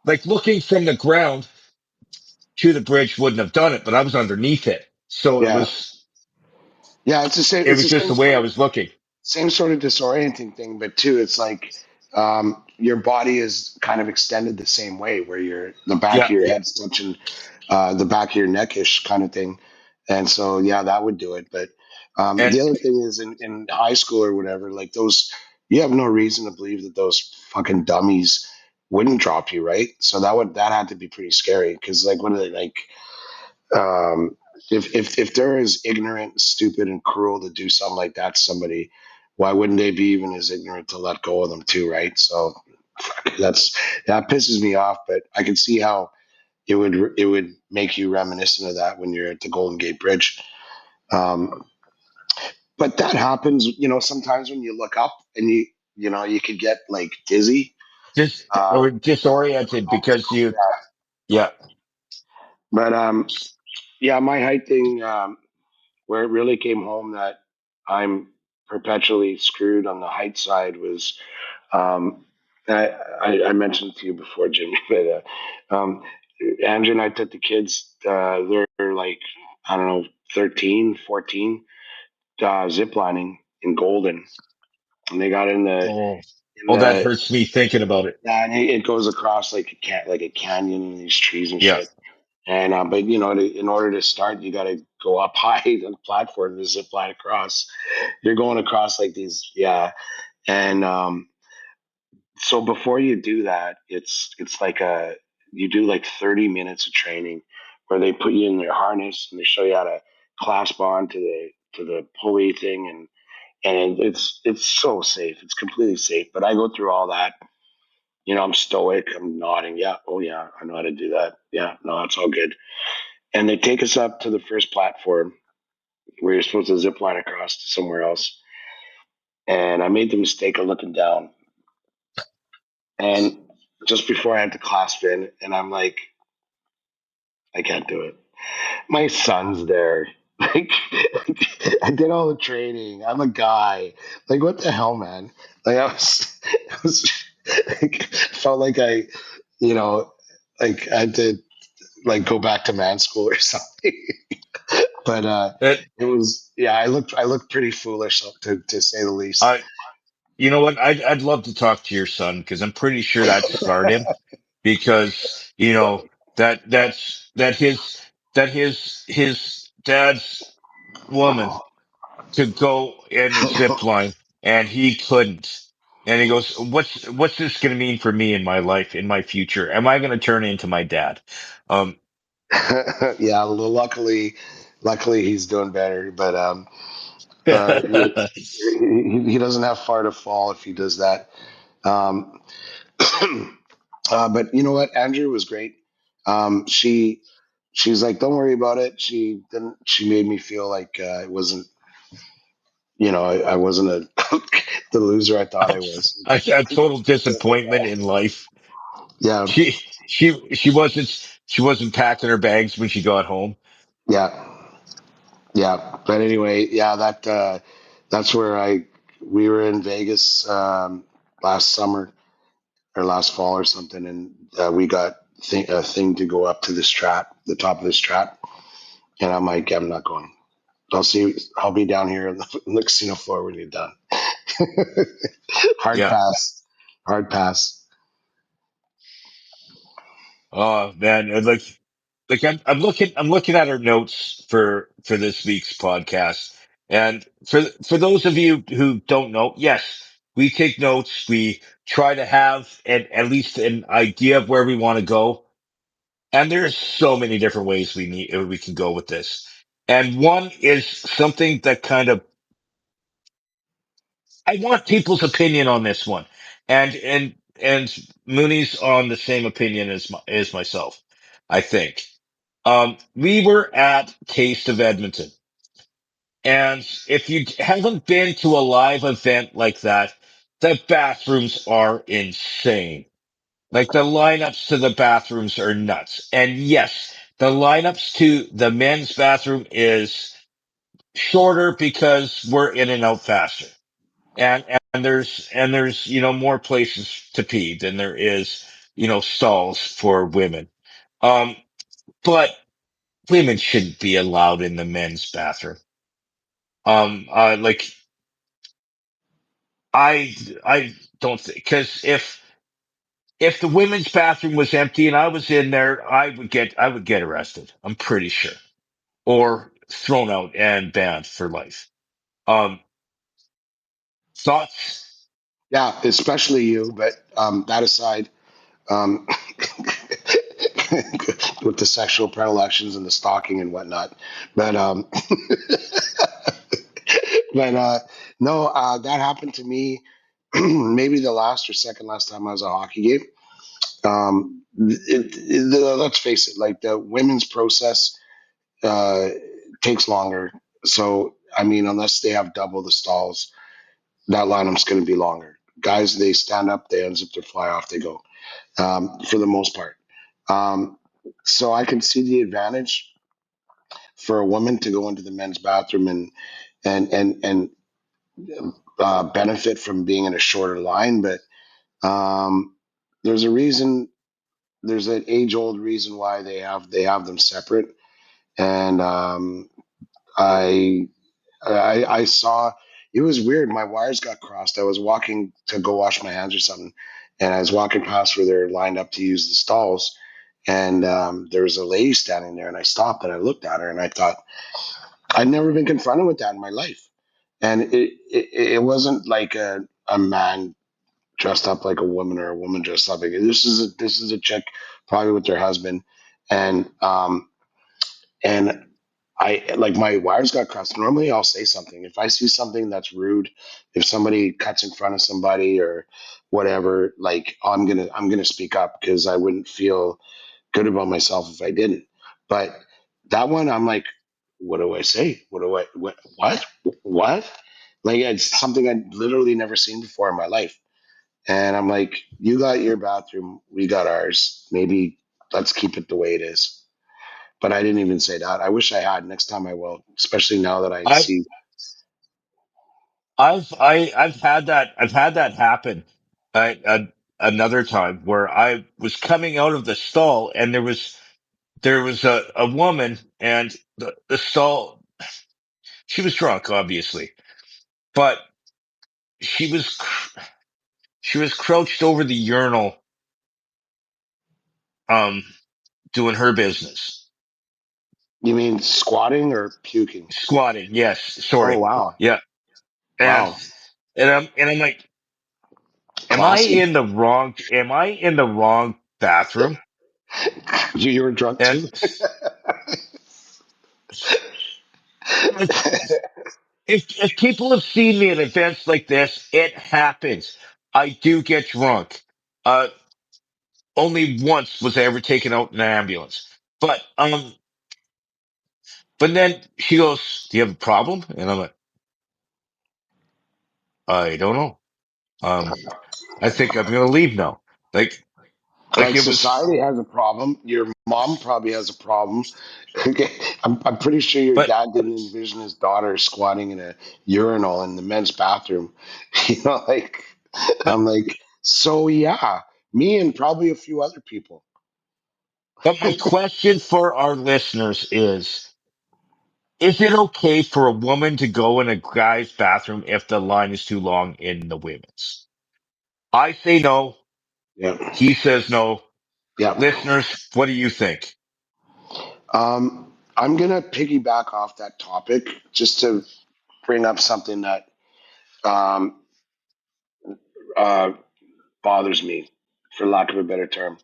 Speaker 1: like looking from the ground to the bridge wouldn't have done it, but I was underneath it, so
Speaker 2: yeah, yeah. It's the same.
Speaker 1: it
Speaker 2: It's
Speaker 1: was
Speaker 2: the
Speaker 1: just
Speaker 2: same
Speaker 1: the way
Speaker 2: sort
Speaker 1: I
Speaker 2: of
Speaker 1: was looking.
Speaker 2: same sort of disorienting thing, but too, it's like your body is kind of extended the same way, where the back of
Speaker 1: Yeah,
Speaker 2: your head's touching the back of your neckish kind of thing, and so yeah, that would do it. But
Speaker 1: and
Speaker 2: the other thing is in high school or whatever, like those, you have no reason to believe that those fucking dummies wouldn't drop you, right? So that had to be pretty scary because like what are they like? Um, if they're as ignorant, stupid, and cruel to do something like that to somebody, why wouldn't they be even as ignorant to let go of them too, right? So that's that pisses me off, but I can see how it would make you reminiscent of that when you're at the Golden Gate Bridge. Um, but that happens, sometimes when you look up and you could get like dizzy.
Speaker 1: just
Speaker 2: Uh,
Speaker 1: or disoriented because you, yeah,
Speaker 2: but yeah, my height thing. Where it really came home that I'm perpetually screwed on the height side was um, I mentioned to you before, Jimmy, but Andrew and I took the kids. They're like, I don't know, 13, 14, zip lining in Golden, and they got
Speaker 1: oh,
Speaker 2: in
Speaker 1: oh, that
Speaker 2: the
Speaker 1: hurts me thinking about it.
Speaker 2: yeah, and it goes across like like a canyon and these trees and
Speaker 1: Yeah,
Speaker 2: shit. And but in order to start, you got to go up high on the platform to zip line across. You're going across like these, yeah. And so before you do that, it's like you do like 30 minutes of training where they put you in their harness and they show you how to clasp on to the pulley thing, and it's so safe. It's completely safe. But I go through all that. I'm stoic. I'm nodding. Yeah. Oh yeah. I know how to do that. Yeah. No, it's all good. And they take us up to the first platform where you're supposed to zip line across to somewhere else. And I made the mistake of looking down. And just before I had to clasp in, and I'm like, I can't do it. My son's there. Like, I did all the training. I'm a guy. Like, what the hell, man? Like, I was like, felt like you know, like I had to like go back to man school or something. But
Speaker 1: that
Speaker 2: it was, yeah. I looked pretty foolish to say the least.
Speaker 1: I, you know what? I'd love to talk to your son because I'm pretty sure that scarred him because his dad's woman could go in a zip line and he couldn't. And he goes, what's this going to mean for me in my life, in my future? Am I going to turn into my dad? Um,
Speaker 2: Yeah, well, luckily he's doing better, but he doesn't have far to fall if he does that. Um, but you know what? Andrew was great. She she's like, "Don't worry about it." She didn't. She made me feel like it wasn't. I wasn't the loser I thought I was.
Speaker 1: A total disappointment in life.
Speaker 2: Yeah,
Speaker 1: She wasn't packing her bags when she got home.
Speaker 2: yeah, yeah. But anyway, yeah, that's where we were in Vegas last summer or last fall or something, and we got a thing to go up to this strat, the top of this strat, and I'm like, I'm not going. I'll see. I'll be down here on the casino floor when you're done. Hard
Speaker 1: Yeah.
Speaker 2: pass. Hard pass.
Speaker 1: Oh man, and like I'm looking at our notes for this week's podcast, and for those of you who don't know, yes, we take notes. We try to have at least an idea of where we want to go, and there's so many different ways we can go with this. And one is something that kind of I want people's opinion on this one, and Mooney's on the same opinion as myself. I think. We were at Taste of Edmonton, and if you haven't been to a live event like that, the bathrooms are insane. Like the lineups to the bathrooms are nuts. And yes, the lineups to the men's bathroom is shorter because we're in and out faster. And there's more places to pee than there is stalls for women. Um, but women shouldn't be allowed in the men's bathroom. Like I don't think because if the women's bathroom was empty and I was in there, I would get arrested. I'm pretty sure, or thrown out and banned for life. Um, thoughts?
Speaker 2: Yeah, especially you. But that aside, um, with the sexual predilections and the stalking and whatnot. But but no, that happened to me. Maybe the last or second last time I was at a hockey game. Let's face it, like the women's process uh, takes longer. So I mean, unless they have double the stalls, that lineup's going to be longer. Guys, they stand up, they unzip their fly off, they go. For the most part. Um, so I can see the advantage for a woman to go into the men's bathroom and benefit from being in a shorter line, but there's a reason. There's an age old reason why they have them separate, and I I saw it was weird. My wires got crossed. I was walking to go wash my hands or something, and I was walking past where they're lined up to use the stalls, and there was a lady standing there, and I stopped and I looked at her, and I thought I'd never been confronted with that in my life, and it wasn't like a man dressed up like a woman or a woman dressed up like this is a chick probably with their husband, and and I like my wires got crossed. Normally, I'll say something if I see something that's rude. If somebody cuts in front of somebody or whatever, like I'm gonna speak up because I wouldn't feel good about myself if I didn't. But that one, I'm like, what do I say? What? Like it's something I'd literally never seen before in my life. And I'm like, you got your bathroom, we got ours. Maybe let's keep it the way it is. But I didn't even say that. I wish I had. Next time I will, especially now that I
Speaker 1: I
Speaker 2: see.
Speaker 1: I've had that happen. Another time where I was coming out of the stall and there was a woman and the stall. She was drunk, obviously, but she was she was crouched over the urinal, um, doing her business,
Speaker 2: You mean squatting or puking?
Speaker 1: squatting. Yes,
Speaker 2: Oh
Speaker 1: sorry.
Speaker 2: wow,
Speaker 1: Yeah, and
Speaker 2: wow,
Speaker 1: and I'm like, am I
Speaker 2: classy.
Speaker 1: in the wrong? Am I in the wrong bathroom?
Speaker 2: You were drunk
Speaker 1: And
Speaker 2: too.
Speaker 1: like, if people have seen me at events like this, it happens. I do get drunk. Uh, Only once was I ever taken out in an ambulance. But But then she goes, "Do you have a problem?" And I'm like, "I don't know. Um, I think I'm gonna leave now." Like, like
Speaker 2: Like
Speaker 1: it was,
Speaker 2: society has a problem. Your mom probably has a problem. Okay, I'm pretty sure your
Speaker 1: but,
Speaker 2: dad didn't envision his daughter squatting in a urinal in the men's bathroom. You know, like
Speaker 1: but,
Speaker 2: I'm like, so yeah, me and probably a few other people.
Speaker 1: but my question for our listeners is it okay for a woman to go in a guy's bathroom if the line is too long in the women's? I say no.
Speaker 2: Yeah,
Speaker 1: He says no.
Speaker 2: yeah.
Speaker 1: Listeners, what do you think?
Speaker 2: I'm gonna piggyback off that topic just to bring up something that um, uh, bothers me, for lack of a better term.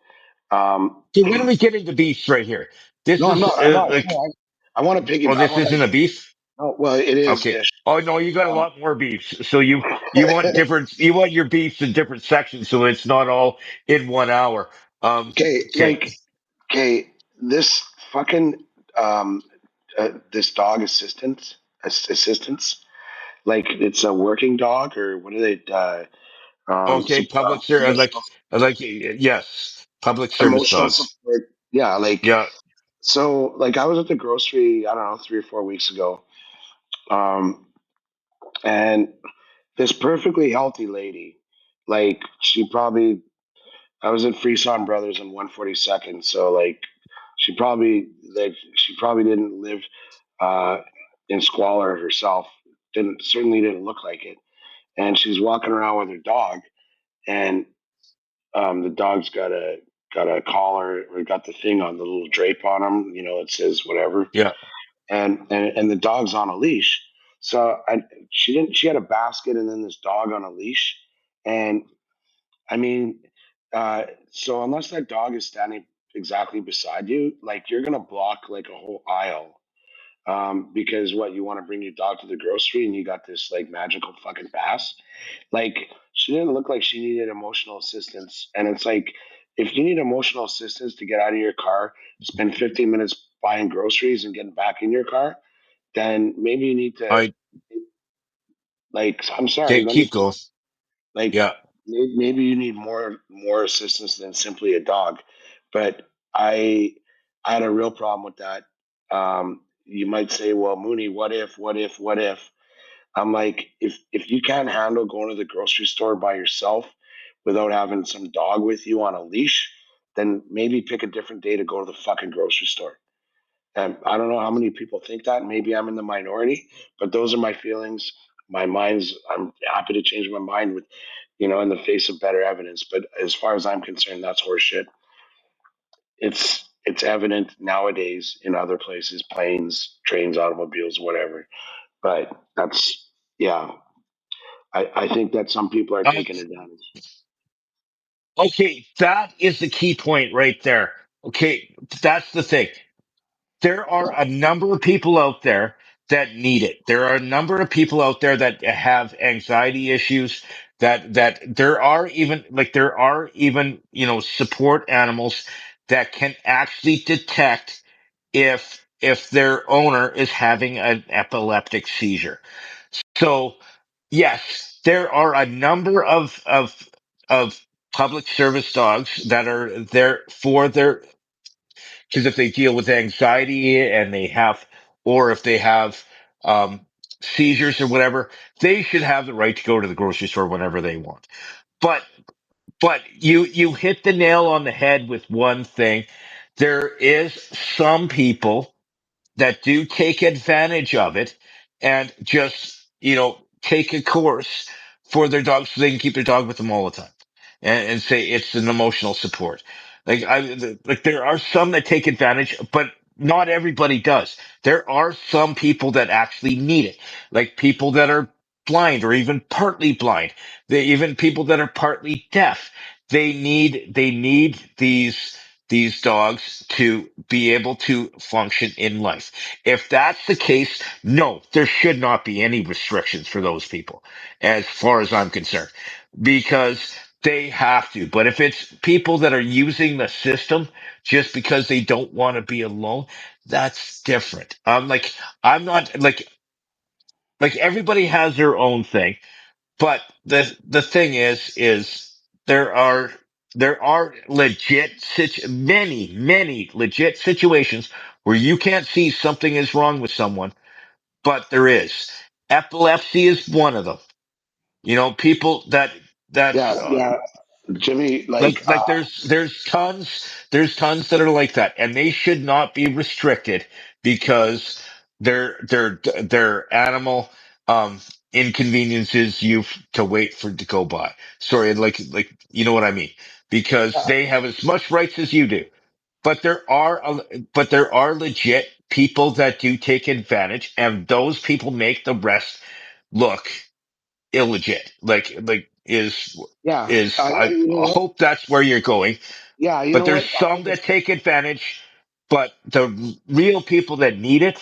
Speaker 2: Um,
Speaker 1: Okay, when are we getting to beef right here? This
Speaker 2: no, I'm
Speaker 1: is
Speaker 2: not. I'm not.
Speaker 1: like,
Speaker 2: No, I want to piggy.
Speaker 1: oh,
Speaker 2: I
Speaker 1: this
Speaker 2: want
Speaker 1: isn't a
Speaker 2: to.
Speaker 1: beef.
Speaker 2: Oh, well, it is
Speaker 1: Okay.
Speaker 2: ish.
Speaker 1: Oh no, you got a
Speaker 2: Um,
Speaker 1: lot more beefs. So you want different, you want your beefs in different sections, so it's not all in 1 hour.
Speaker 2: okay,
Speaker 1: Okay.
Speaker 2: okay, this fucking this dog assistance, like it's a working dog or what are they?
Speaker 1: Okay.
Speaker 2: Some
Speaker 1: Public service,
Speaker 2: emotional
Speaker 1: yes, public service
Speaker 2: emotional
Speaker 1: dogs.
Speaker 2: support. Yeah, like
Speaker 1: Yeah.
Speaker 2: so. Like I was at the grocery. I don't know, 3 or 4 weeks ago. Um, and this perfectly healthy lady, like she probably I was at Frisson Brothers on 142nd, so like she probably didn't live uh, in squalor herself. Didn't certainly didn't look like it. And she's walking around with her dog, and the dog's got a collar or got the thing on the little drape on him. You know, it says whatever,
Speaker 1: Yeah.
Speaker 2: and the dog's on a leash. So she didn't. She had a basket and then this dog on a leash, and I mean, uh, so unless that dog is standing exactly beside you, like you're gonna block like a whole aisle. Because what you want to bring your dog to the grocery and you got this like magical fucking pass. Like she didn't look like she needed emotional assistance, and it's like if you need emotional assistance to get out of your car, spend 15 minutes buying groceries and getting back in your car, then maybe you need to
Speaker 1: I
Speaker 2: like. I'm sorry,
Speaker 1: okay.
Speaker 2: let me
Speaker 1: Keep going.
Speaker 2: like
Speaker 1: Yeah.
Speaker 2: maybe you need more assistance than simply a dog. But I had a real problem with that. You might say, well, Mooney, what if? I'm like, if you can't handle going to the grocery store by yourself without having some dog with you on a leash, then maybe pick a different day to go to the fucking grocery store. And I don't know how many people think that. Maybe I'm in the minority, but those are my feelings. My mind's. I'm happy to change my mind with, in the face of better evidence. But as far as I'm concerned, that's horseshit. It's evident nowadays in other places, planes, trains, automobiles, whatever. But that's yeah. I think that some people are
Speaker 1: I
Speaker 2: taking advantage.
Speaker 1: okay. That is the key point right there. Okay, that's the thing. There are a number of people out there that need it. There are a number of people out there that have anxiety issues that there are even, support animals that can actually detect if their owner is having an epileptic seizure. So, yes, there are a number of public service dogs that are there for their because if they deal with anxiety and or if they have um, seizures or whatever, they should have the right to go to the grocery store whenever they want. But but you hit the nail on the head with one thing. There is some people that do take advantage of it and just, take a course for their dog so they can keep their dog with them all the time and say it's an emotional support. Like there are some that take advantage, but not everybody does. There are some people that actually need it, like people that are blind or even partly blind. Even people that are partly deaf. They need these dogs to be able to function in life. If that's the case, no, there should not be any restrictions for those people, as far as I'm concerned, because they have to. But if it's people that are using the system just because they don't want to be alone, that's different. I'm not like everybody has their own thing, but the thing is there are there are many legit situations where you can't see something is wrong with someone, but there is. Epilepsy is one of them. You know, people that
Speaker 2: Yeah, yeah, Jimmy.
Speaker 1: like there's tons that are like that, and they should not be restricted because their animal inconveniences you to wait for it to go by. Sorry, like you know what I mean? Because
Speaker 2: yeah,
Speaker 1: they have as much rights as you do. But there are legit people that do take advantage, and those people make the rest look illegit. Like
Speaker 2: yeah.
Speaker 1: is I
Speaker 2: You know what?
Speaker 1: hope that's where you're going.
Speaker 2: Yeah, you
Speaker 1: But
Speaker 2: know
Speaker 1: there's
Speaker 2: what?
Speaker 1: some that take advantage, but the real people that need it,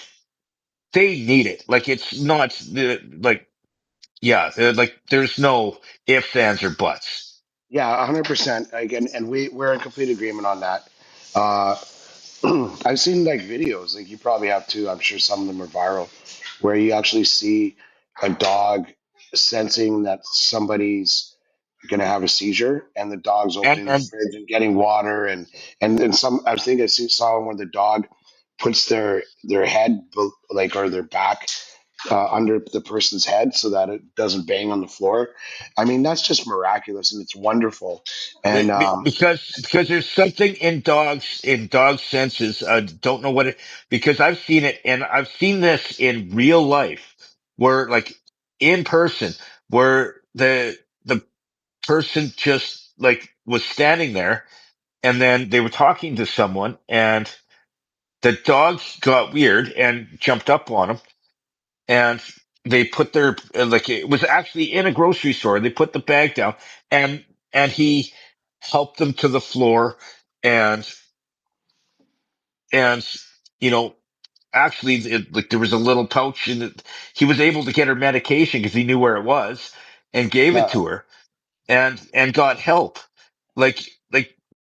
Speaker 1: they need it. Like it's not like yeah, like there's no ifs, ands, or buts.
Speaker 2: Yeah, 100%. Again, and we're in complete agreement on that. Uh, I've seen like videos, like you probably have too. I'm sure some of them are viral, where you actually see a dog sensing that somebody's gonna have a seizure, and the dog's opening the
Speaker 1: And
Speaker 2: fridge and getting water, and some. I think saw one where the dog puts their head like or their back under the person's head so that it doesn't bang on the floor. I mean, that's just miraculous and it's wonderful. And
Speaker 1: because there's something in dog senses. Don't know what it because I've seen it and I've seen this in real life where like in person where the person just like was standing there and then they were talking to someone and the dog got weird and jumped up on him and they put their like it was actually in a grocery store. They put the bag down and he helped them to the floor and and you know actually like there was a little pouch and he was able to get her medication because he knew where it was and gave it
Speaker 2: yeah,
Speaker 1: to her and got help. Like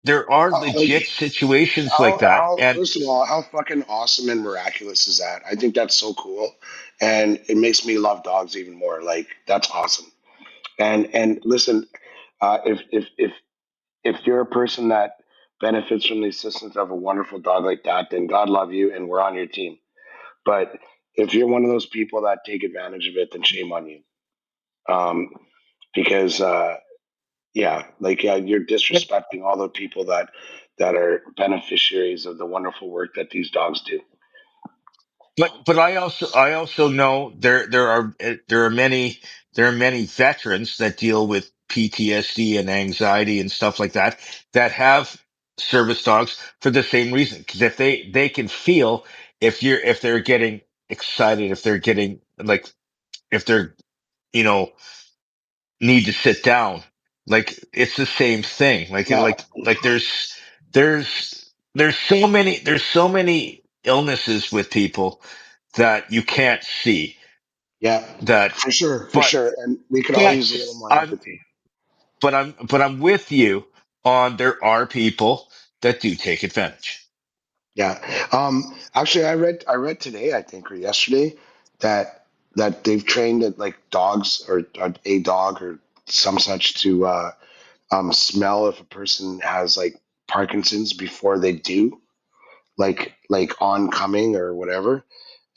Speaker 1: there are
Speaker 2: like
Speaker 1: legit situations like that
Speaker 2: how
Speaker 1: and
Speaker 2: first of all, how fucking awesome and miraculous is that? I think that's so cool, and it makes me love dogs even more. Like that's awesome. And listen, if you're a person that benefits from the assistance of a wonderful dog like that, then God love you, and we're on your team. But if you're one of those people that take advantage of it, then shame on you. Um, because yeah, like yeah, you're disrespecting all the people that are beneficiaries of the wonderful work that these dogs do.
Speaker 1: but I also know there are many veterans that deal with PTSD and anxiety and stuff like that that have service dogs for the same reason because if they can feel if they're getting excited if they're getting like if they're you know need to sit down like it's the same thing
Speaker 2: Yeah,
Speaker 1: like there's so many illnesses with people that you can't see
Speaker 2: yeah,
Speaker 1: that
Speaker 2: for
Speaker 1: but
Speaker 2: sure. And we could all
Speaker 1: but
Speaker 2: use a little more
Speaker 1: I'm
Speaker 2: empathy.
Speaker 1: I'm with you on there are people that do take advantage.
Speaker 2: Yeah. Actually, I read today, I think, or yesterday, that they've trained it like dogs or a dog or some such to smell if a person has like Parkinson's before they do, like oncoming or whatever.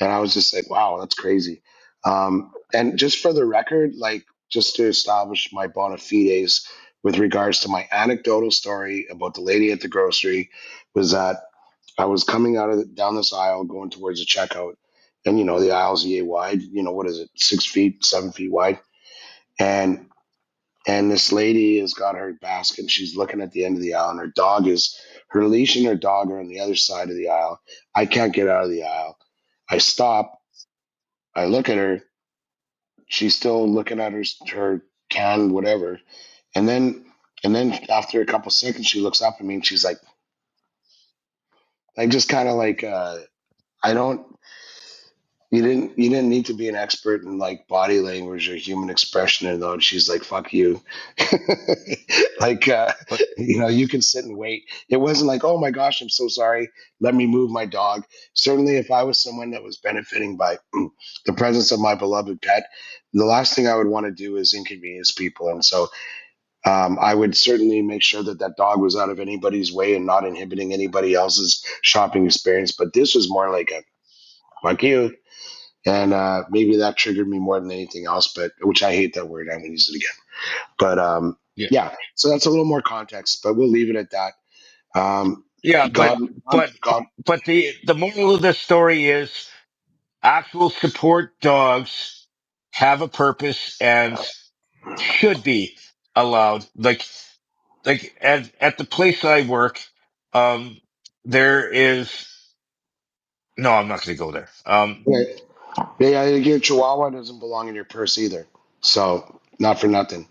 Speaker 2: And I was just like, wow, that's crazy. And just for the record, like just to establish my bona fides with regards to my anecdotal story about the lady at the grocery, was that I was coming out of down this aisle going towards the checkout, and the aisle's yay wide. What is it, 6 feet, 7 feet wide, and this lady has got her basket. She's looking at the end of the aisle, and her leash and her dog are on the other side of the aisle. I can't get out of the aisle. I stop. I look at her. She's still looking at her can, whatever. And then after a couple seconds, she looks up at me and she's like just kind of like I don't. You didn't need to be an expert in like body language or human expression, and though she's like, "Fuck you," like
Speaker 1: But
Speaker 2: you can sit and wait. It wasn't like, "Oh my gosh, I'm so sorry. Let me move my dog." Certainly, if I was someone that was benefiting by the presence of my beloved pet, the last thing I would want to do is inconvenience people, and so I would certainly make sure that that dog was out of anybody's way and not inhibiting anybody else's shopping experience. But this was more like a "fuck you." And maybe that triggered me more than anything else, but which I hate that word. I won't use it again. But
Speaker 1: yeah,
Speaker 2: yeah, so that's a little more context, but we'll leave it at that. Um,
Speaker 1: yeah,
Speaker 2: God, God,
Speaker 1: but
Speaker 2: God.
Speaker 1: but the moral of the story is actual support dogs have a purpose and should be allowed. Like at the place I work, um, there is no, I'm not going to go there.
Speaker 2: Yeah, yeah, your Chihuahua doesn't belong in your purse either. So not for nothing.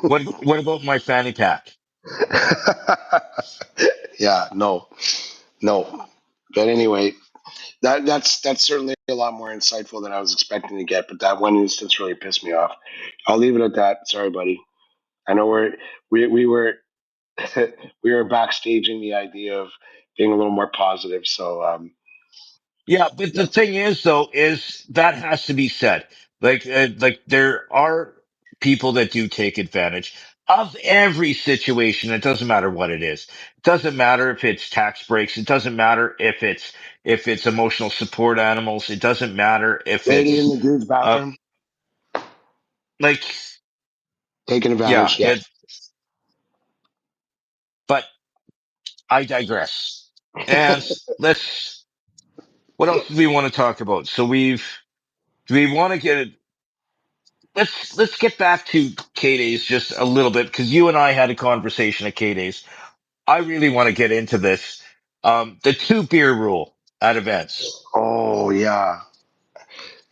Speaker 1: What about my fanny pack?
Speaker 2: Yeah, no, no. But anyway, that's certainly a lot more insightful than I was expecting to get. But that one instance really pissed me off. I'll leave it at that. Sorry, buddy. I know we were we were backstaging the idea of being a little more positive. So
Speaker 1: Yeah, but
Speaker 2: yeah,
Speaker 1: the thing is, though, is that has to be said. Like there are people that do take advantage of every situation. It doesn't matter what it is. It doesn't matter if it's tax breaks. It doesn't matter if it's emotional support animals. It doesn't matter if
Speaker 2: lady in the
Speaker 1: it's
Speaker 2: dude's
Speaker 1: uh
Speaker 2: bathroom
Speaker 1: like
Speaker 2: taking
Speaker 1: yeah.
Speaker 2: advantage. Yeah.
Speaker 1: It, but I digress. And let's. What else do we want to talk about? So we've. Do we want to get let's get back to Kdays just a little bit because you and I had a conversation at Kdays. I really want to get into this. The two beer rule at events.
Speaker 2: Oh yeah.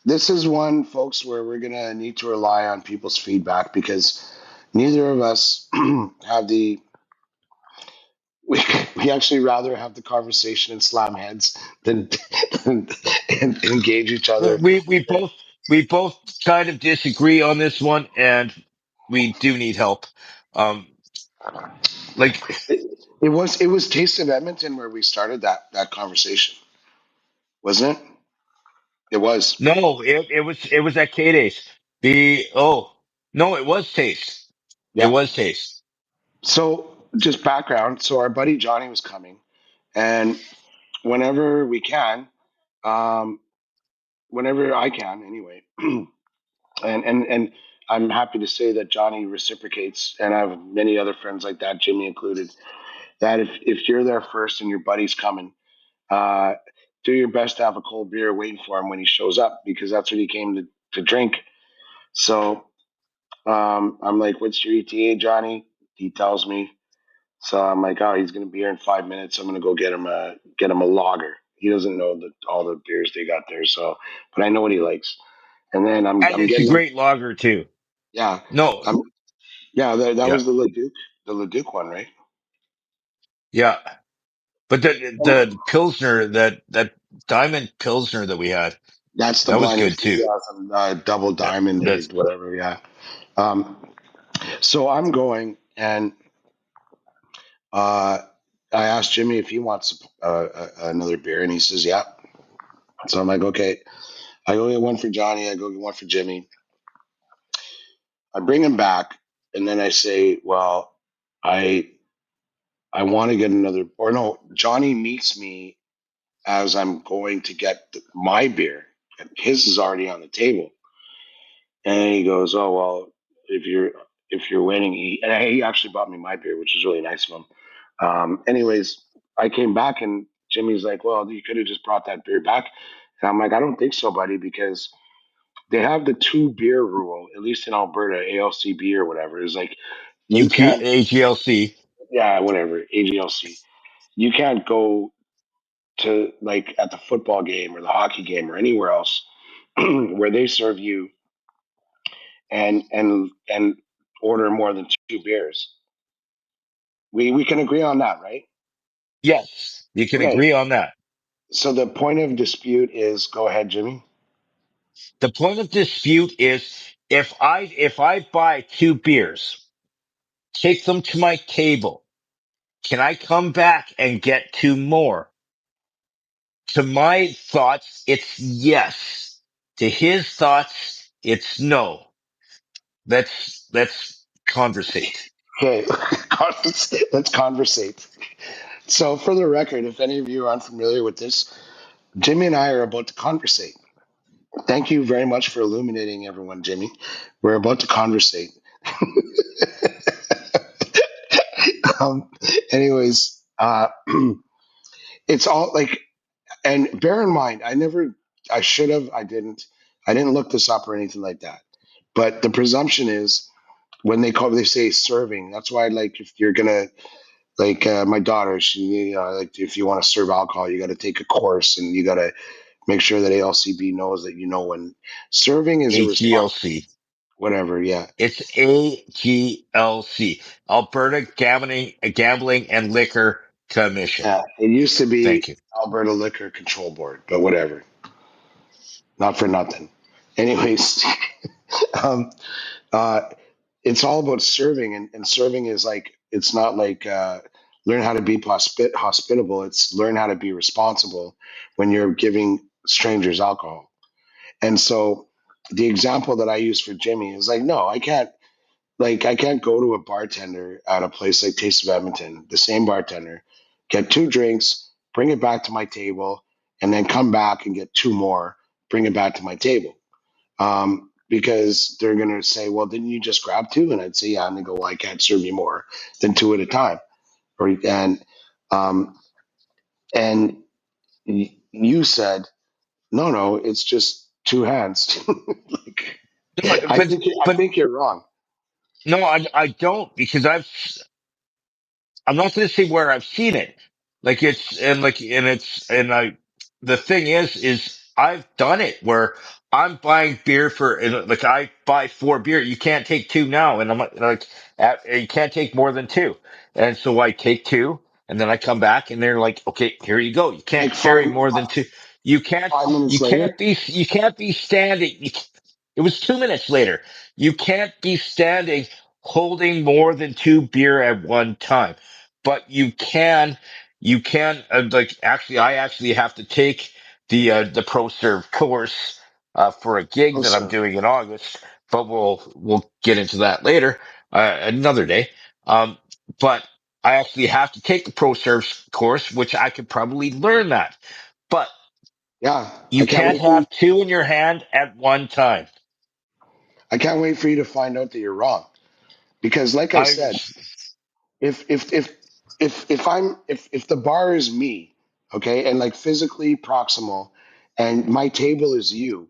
Speaker 2: This is one, folks, where we're gonna need to rely on people's feedback because neither of us have the. We, we actually rather have the conversation and slam heads than, than and engage each
Speaker 1: Well,
Speaker 2: other.
Speaker 1: we both kind of disagree on this one, and we do need help. Um, like
Speaker 2: It was Taste of Edmonton where we started that conversation, wasn't it? It was.
Speaker 1: no, it was at Kdays. The oh no, it was Taste. It
Speaker 2: Yeah.
Speaker 1: was Taste.
Speaker 2: So just background. So our buddy Johnny was coming, and whenever we can, um, whenever I can, anyway, and I'm happy to say that Johnny reciprocates, and I have many other friends like that, Jimmy included. That if you're there first and your buddy's coming, uh, do your best to have a cold beer waiting for him when he shows up because that's what he came to drink. So I'm like, "What's your ETA, Johnny?" He tells me. So I'm like, "Oh, he's gonna be here in 5 minutes. I'm gonna go get him a lager." He doesn't know all the beers they got there, so but I know what he likes. And then I'm
Speaker 1: And
Speaker 2: I'm
Speaker 1: it's a
Speaker 2: getting him.
Speaker 1: great lager too.
Speaker 2: Yeah,
Speaker 1: No,
Speaker 2: I'm yeah. That
Speaker 1: yeah,
Speaker 2: was the Leduc one, right?
Speaker 1: yeah. But the Pilsner, that Diamond Pilsner that we had,
Speaker 2: That's the
Speaker 1: that was
Speaker 2: blind
Speaker 1: good too.
Speaker 2: enthusiasm, double
Speaker 1: Yeah.
Speaker 2: diamond or
Speaker 1: That's
Speaker 2: whatever. Yeah. Um, so I'm going and uh, I asked Jimmy if he wants another beer, and he says, "Yeah." So I'm like, "Okay." I go get one for Johnny. I go get one for Jimmy. I bring him back, and then I say, "Well, I I want to get another." Or no, Johnny meets me as I'm going to get my beer. His is already on the table, and he goes, "Oh well, if you're if you're waiting," he actually bought me my beer, which is really nice of him. Anyways, I came back and Jimmy's like, "Well, you could have just brought that beer back," and I'm like, "I don't think so, buddy, because they have the two beer rule, at least in Alberta, ALCB or whatever. Is like you can't,
Speaker 1: AGLC.
Speaker 2: yeah, whatever, AGLC. You can't go to like at the football game or the hockey game or anywhere else where they serve you and order more than two beers. We can agree on that, right?
Speaker 1: Yes, you can
Speaker 2: Okay.
Speaker 1: agree on that.
Speaker 2: So the point of dispute is, go ahead, Jimmy.
Speaker 1: The point of dispute is if I buy two beers, take them to my table, can I come back and get two more? To my thoughts, it's yes. To his thoughts, it's no. Let's conversate.
Speaker 2: Okay, let's conversate. So, for the record, if any of you are unfamiliar with this, Jimmy and I are about to conversate. Thank you very much for illuminating everyone, Jimmy. We're about to conversate. um, anyways, it's all like, and bear in mind, I should have, I didn't look this up or anything like that. But the presumption is when they say serving. That's why, like, if you're gonna, like, my daughter, she, like, if you want to serve alcohol, you got to take a course and you got to make sure that ALCB knows that you know when serving is a response,
Speaker 1: AGLC.
Speaker 2: whatever. Yeah.
Speaker 1: It's AGLC. Alberta Gambling and Liquor Commission.
Speaker 2: Yeah. It used to
Speaker 1: Thank
Speaker 2: be
Speaker 1: you.
Speaker 2: Alberta Liquor Control Board, but whatever. Not for nothing. Anyways, um, uh, it's all about serving, and serving is like, it's not like learn how to be hospitable. It's learn how to be responsible when you're giving strangers alcohol. And so the example that I use for Jimmy is like, no, I can't go to a bartender at a place like Taste of Edmonton, the same bartender, get two drinks, bring it back to my table, and then come back and get two more, bring it back to my table. Because they're going to say, well, didn't you just grab two? And I'd say, yeah. And they go, well, I can't serve you more than two at a time. Or, um, and you said, no, no, it's just two hands. Like,
Speaker 1: No,
Speaker 2: I
Speaker 1: but
Speaker 2: think you're wrong.
Speaker 1: no, I don't because I'm not going to say where I've seen it. The thing is I've done it where I'm buying beer like I buy four beer. You can't take two now. And I'm like, you can't take more than two. And so I take two and then I come back and they're like, okay, here you go. You can't
Speaker 2: Like
Speaker 1: carry more than two. You can't,
Speaker 2: 5 minutes later,
Speaker 1: you can't be standing. It was 2 minutes later. You can't be standing holding more than two beer at one time, but like actually I actually have to take the pro serve course for a gig
Speaker 2: no,
Speaker 1: that I'm
Speaker 2: sir.
Speaker 1: doing in August, but we'll get into that later, another day. But I actually have to take the pro serve course, which I could probably learn that, but
Speaker 2: Yeah,
Speaker 1: you can't have two in your hand at one time.
Speaker 2: I can't wait for you to find out that you're wrong. Because, like I
Speaker 1: I
Speaker 2: said, if the bar is me, okay, and like physically proximal, and my table is you,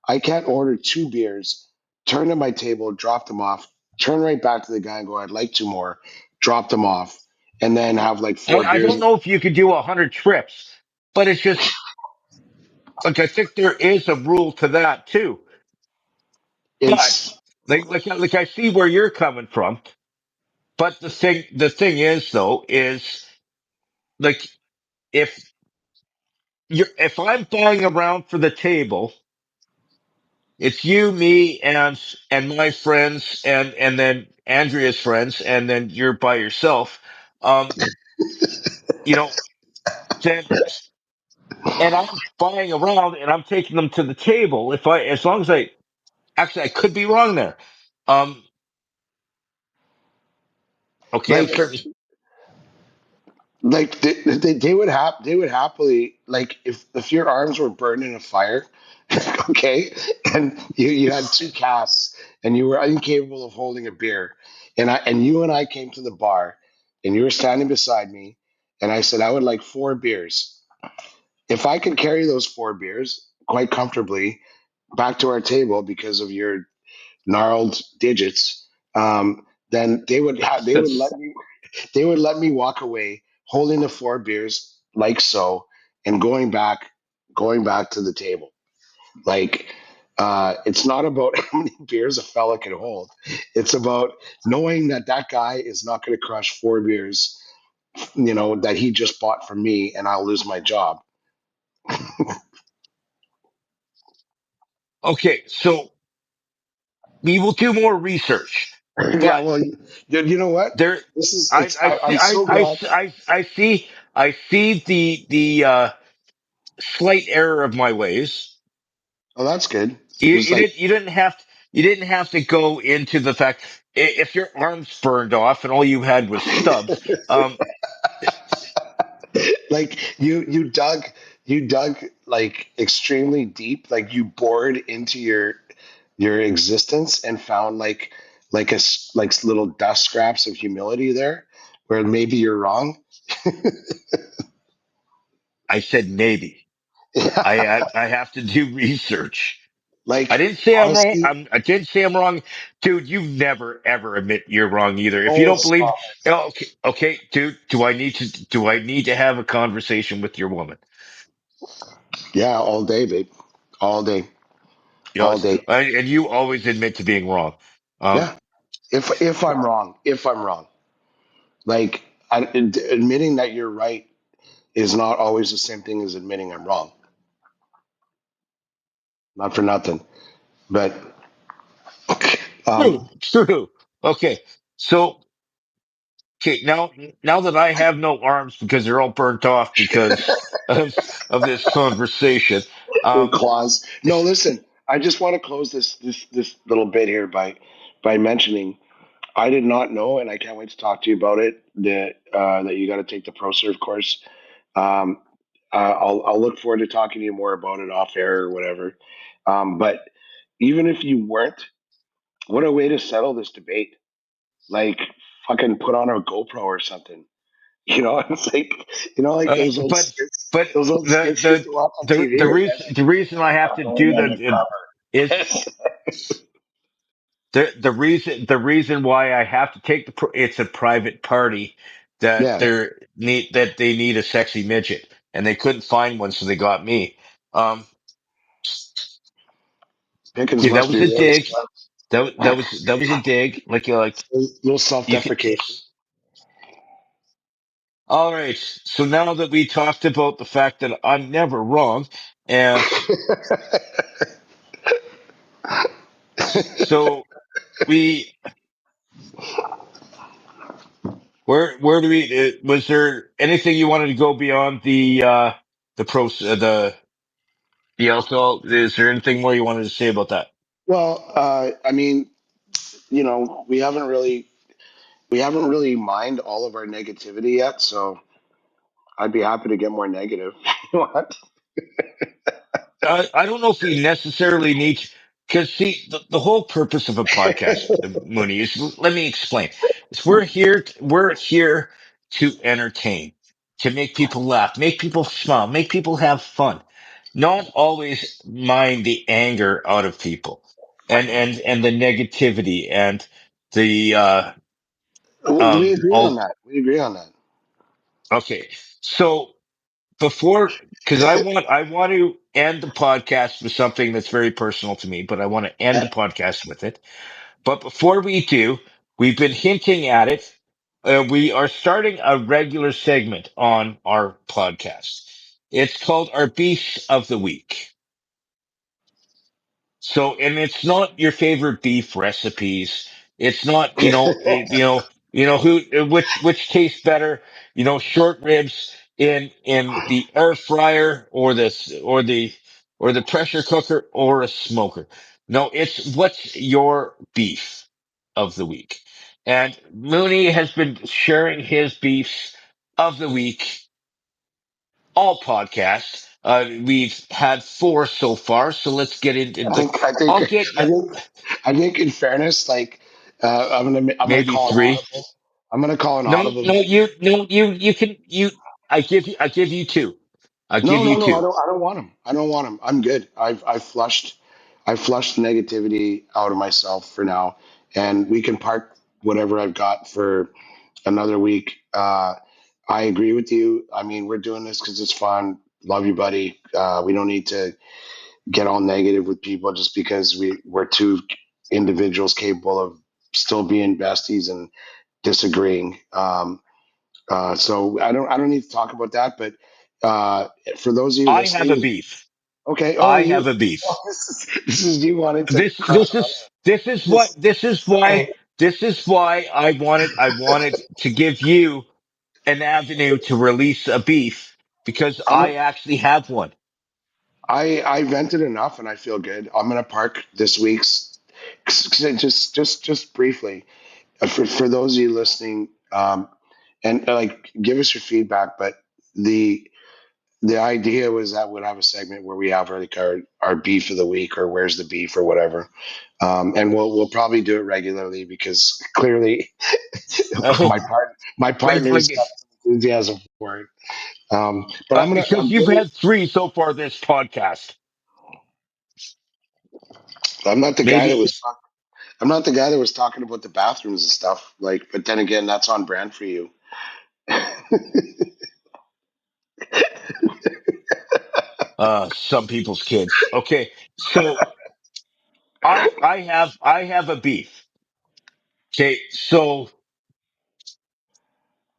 Speaker 2: I can't order two beers, turn to my table, drop them off, turn right back to the guy and go, I'd like two more, drop them off, and then have like four
Speaker 1: I
Speaker 2: beers.
Speaker 1: don't know if you could do 100 trips, but it's just like I think there is a rule to that too. But
Speaker 2: It's
Speaker 1: like I see where you're coming from. But the thing is though is like if if I'm buying around for the table, it's you, me, and my friends, and then Andrea's friends, and then you're by yourself. Um, you know, then and I'm buying around and I'm taking them to the table. As long as I could be wrong there. Um, okay, I'm
Speaker 2: like
Speaker 1: certain.
Speaker 2: they would happily, like, if your arms were burned in a fire, okay, and you had two casks and you were incapable of holding a beer, and you and I came to the bar and you were standing beside me and I said I would like four beers. If I could carry those four beers quite comfortably back to our table because of your gnarled digits, then they would let me walk away holding the four beers like so, and going back to the table. Like, it's not about how many beers a fella can hold. It's about knowing that that guy is not going to crush four beers, that he just bought from me, and I'll lose my job.
Speaker 1: Okay, so we will do more research,
Speaker 2: Yeah,
Speaker 1: but
Speaker 2: well, you know what?
Speaker 1: there,
Speaker 2: This is it's.
Speaker 1: see,
Speaker 2: I'm so glad.
Speaker 1: I see the slight error of my ways.
Speaker 2: Oh, that's good. It's like
Speaker 1: You didn't have to go into the fact if your arms burned off and all you had was stubs.
Speaker 2: like you dug like extremely deep, like you bored into your existence and found like like little dust scraps of humility there, where maybe you're wrong.
Speaker 1: I said maybe.
Speaker 2: Yeah,
Speaker 1: I have to do research. I
Speaker 2: like
Speaker 1: didn't say I'm wrong.
Speaker 2: honestly,
Speaker 1: I didn't say I'm wrong, dude. You never ever admit you're wrong either. If you
Speaker 2: oh
Speaker 1: don't believe,
Speaker 2: stop
Speaker 1: oh, okay, dude. Do I need to have a conversation with your woman?
Speaker 2: it. Yeah, all day, babe, all day,
Speaker 1: You know,
Speaker 2: all day.
Speaker 1: and you always admit to being wrong. Um,
Speaker 2: Yeah, if I'm wrong, if I'm wrong, like admitting that you're right is not always the same thing as admitting I'm wrong. Not for nothing, but
Speaker 1: true,
Speaker 2: um,
Speaker 1: true. Okay, so okay, now that I have no arms because they're all burnt off because of this conversation,
Speaker 2: your
Speaker 1: um,
Speaker 2: clause. No, listen. I just want to close this little bit here by mentioning I did not know, and I can't wait to talk to you about it. That you got to take the ProServe course. Um, I'll look forward to talking to you more about it off air or whatever. But even if you weren't, what a way to settle this debate! Like fucking put on a GoPro or something. You know, it's like like
Speaker 1: but
Speaker 2: those old skits you used to watch on TV. Where guys
Speaker 1: the reason I have to
Speaker 2: are going
Speaker 1: do is
Speaker 2: undercover.
Speaker 1: the reason why I have to take it's a private party
Speaker 2: Yeah,
Speaker 1: that they need a sexy midget and they couldn't find one so they got me. Um,
Speaker 2: Pickens
Speaker 1: okay, that
Speaker 2: must be
Speaker 1: was a
Speaker 2: really
Speaker 1: dig.
Speaker 2: smart.
Speaker 1: That was a dig. Like
Speaker 2: A little
Speaker 1: you could.
Speaker 2: self-deprecation.
Speaker 1: All right. So now that we talked about the fact that I'm never wrong, and so we where do we was there anything you wanted to go beyond the alcohol? Is there anything more you wanted to say about that?
Speaker 2: Well, I mean, we haven't really mined all of our negativity yet, so I'd be happy to get more negative. You want?
Speaker 1: I don't know if we necessarily need because see the whole purpose of a podcast, Mooney, is let me explain. Is we're here to entertain, to make people laugh, make people smile, make people have fun, not always mind the anger out of people and the negativity and the
Speaker 2: We agree on
Speaker 1: all
Speaker 2: that. We agree on that.
Speaker 1: okay. So before because I want to end the podcast with something that's very personal to me, but I want to end the podcast with it. But before we do, we've been hinting at it. We are starting a regular segment on our podcast. It's called our Beefs of the Week. So, and it's not your favorite beef recipes. It's not, which tastes better, short ribs in the air fryer or the pressure cooker or a smoker. No, it's what's your beef of the week. And Mooney has been sharing his beefs of the week all podcasts. We've had four so far, so let's get into
Speaker 2: I
Speaker 1: like
Speaker 2: think I think
Speaker 1: I'll get
Speaker 2: I think I think in fairness, like I'm gonna
Speaker 1: maybe
Speaker 2: call an
Speaker 1: three.
Speaker 2: audible. I'm gonna call an audible.
Speaker 1: You can you. I give you two. I give
Speaker 2: No,
Speaker 1: you
Speaker 2: no, no.
Speaker 1: two.
Speaker 2: I don't want them. I don't want them. I'm good. I flushed the negativity out of myself for now, and we can park whatever I've got for another week. I agree with you. I mean, we're doing this because it's fun. Love you, buddy. We don't need to get all negative with people just because we're two individuals capable of still being besties and disagreeing. So I don't need to talk about that, but Uh, for those of you
Speaker 1: I have a
Speaker 2: listening,
Speaker 1: beef.
Speaker 2: okay. Oh,
Speaker 1: I
Speaker 2: you.
Speaker 1: have a
Speaker 2: Oh,
Speaker 1: beef.
Speaker 2: this is you wanting to
Speaker 1: This
Speaker 2: crush
Speaker 1: this is
Speaker 2: us.
Speaker 1: this is what
Speaker 2: This, okay.
Speaker 1: this is why I wanted to give you an avenue to release a beef because
Speaker 2: I'm
Speaker 1: I
Speaker 2: a,
Speaker 1: actually have one.
Speaker 2: I vented enough and I feel good. I'm gonna park this week's just briefly for those of you listening, and like give us your feedback. But the the idea was that we'd have a segment where we have like our beef of the week or where's the beef or whatever, and we'll probably do it regularly because clearly my partner's
Speaker 1: like
Speaker 2: got some enthusiasm for it. But
Speaker 1: because you've had three so far this podcast.
Speaker 2: I'm not the guy that
Speaker 1: Maybe
Speaker 2: was I'm not the guy that was talking about the bathrooms and stuff. Like, but then again, that's on brand for you.
Speaker 1: some people's kids. Okay, so I have a beef. Okay, so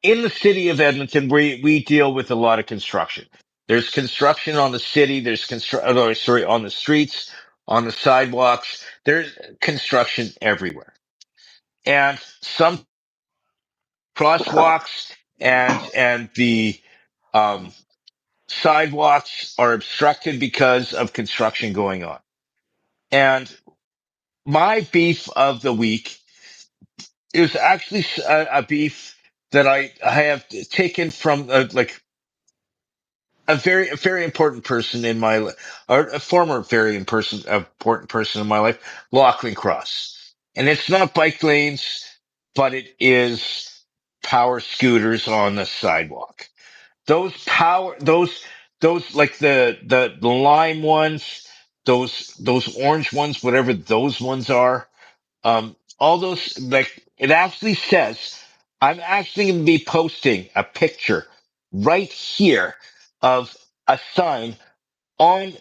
Speaker 1: in the city of Edmonton, we deal with a lot of construction. There's construction on the city. There's construction. Oh, sorry, on the streets, on the sidewalks. There's construction everywhere, and some crosswalks and the um, sidewalks are obstructed because of construction going on. And my beef of the week is actually a beef that I have taken from like a very important person in my or a former very important person in my life, Lachlan Cross. And it's not bike lanes, but it is power scooters on the sidewalk. Those like the lime ones, those orange ones, whatever those ones are. All those like it actually says I'm actually going to be posting a picture right here of a sign on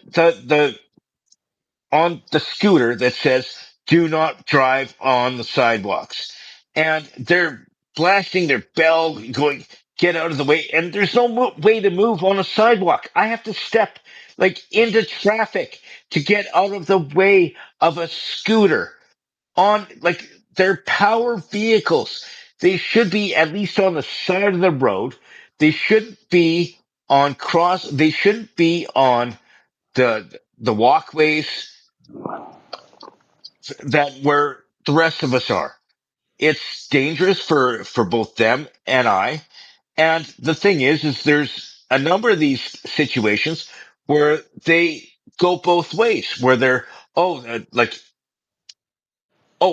Speaker 1: the scooter that says "Do not drive on the sidewalks," and they're blasting their bell, going "Get out of the way!" And there's no way to move on a sidewalk. I have to step like into traffic to get out of the way of a scooter on like they're power vehicles. They should be at least on the side of the road. They should be on cross. They shouldn't be on the walkways that where the rest of us are. It's dangerous for both them and I. And the thing is there's a number of these situations where they go both ways, where they're like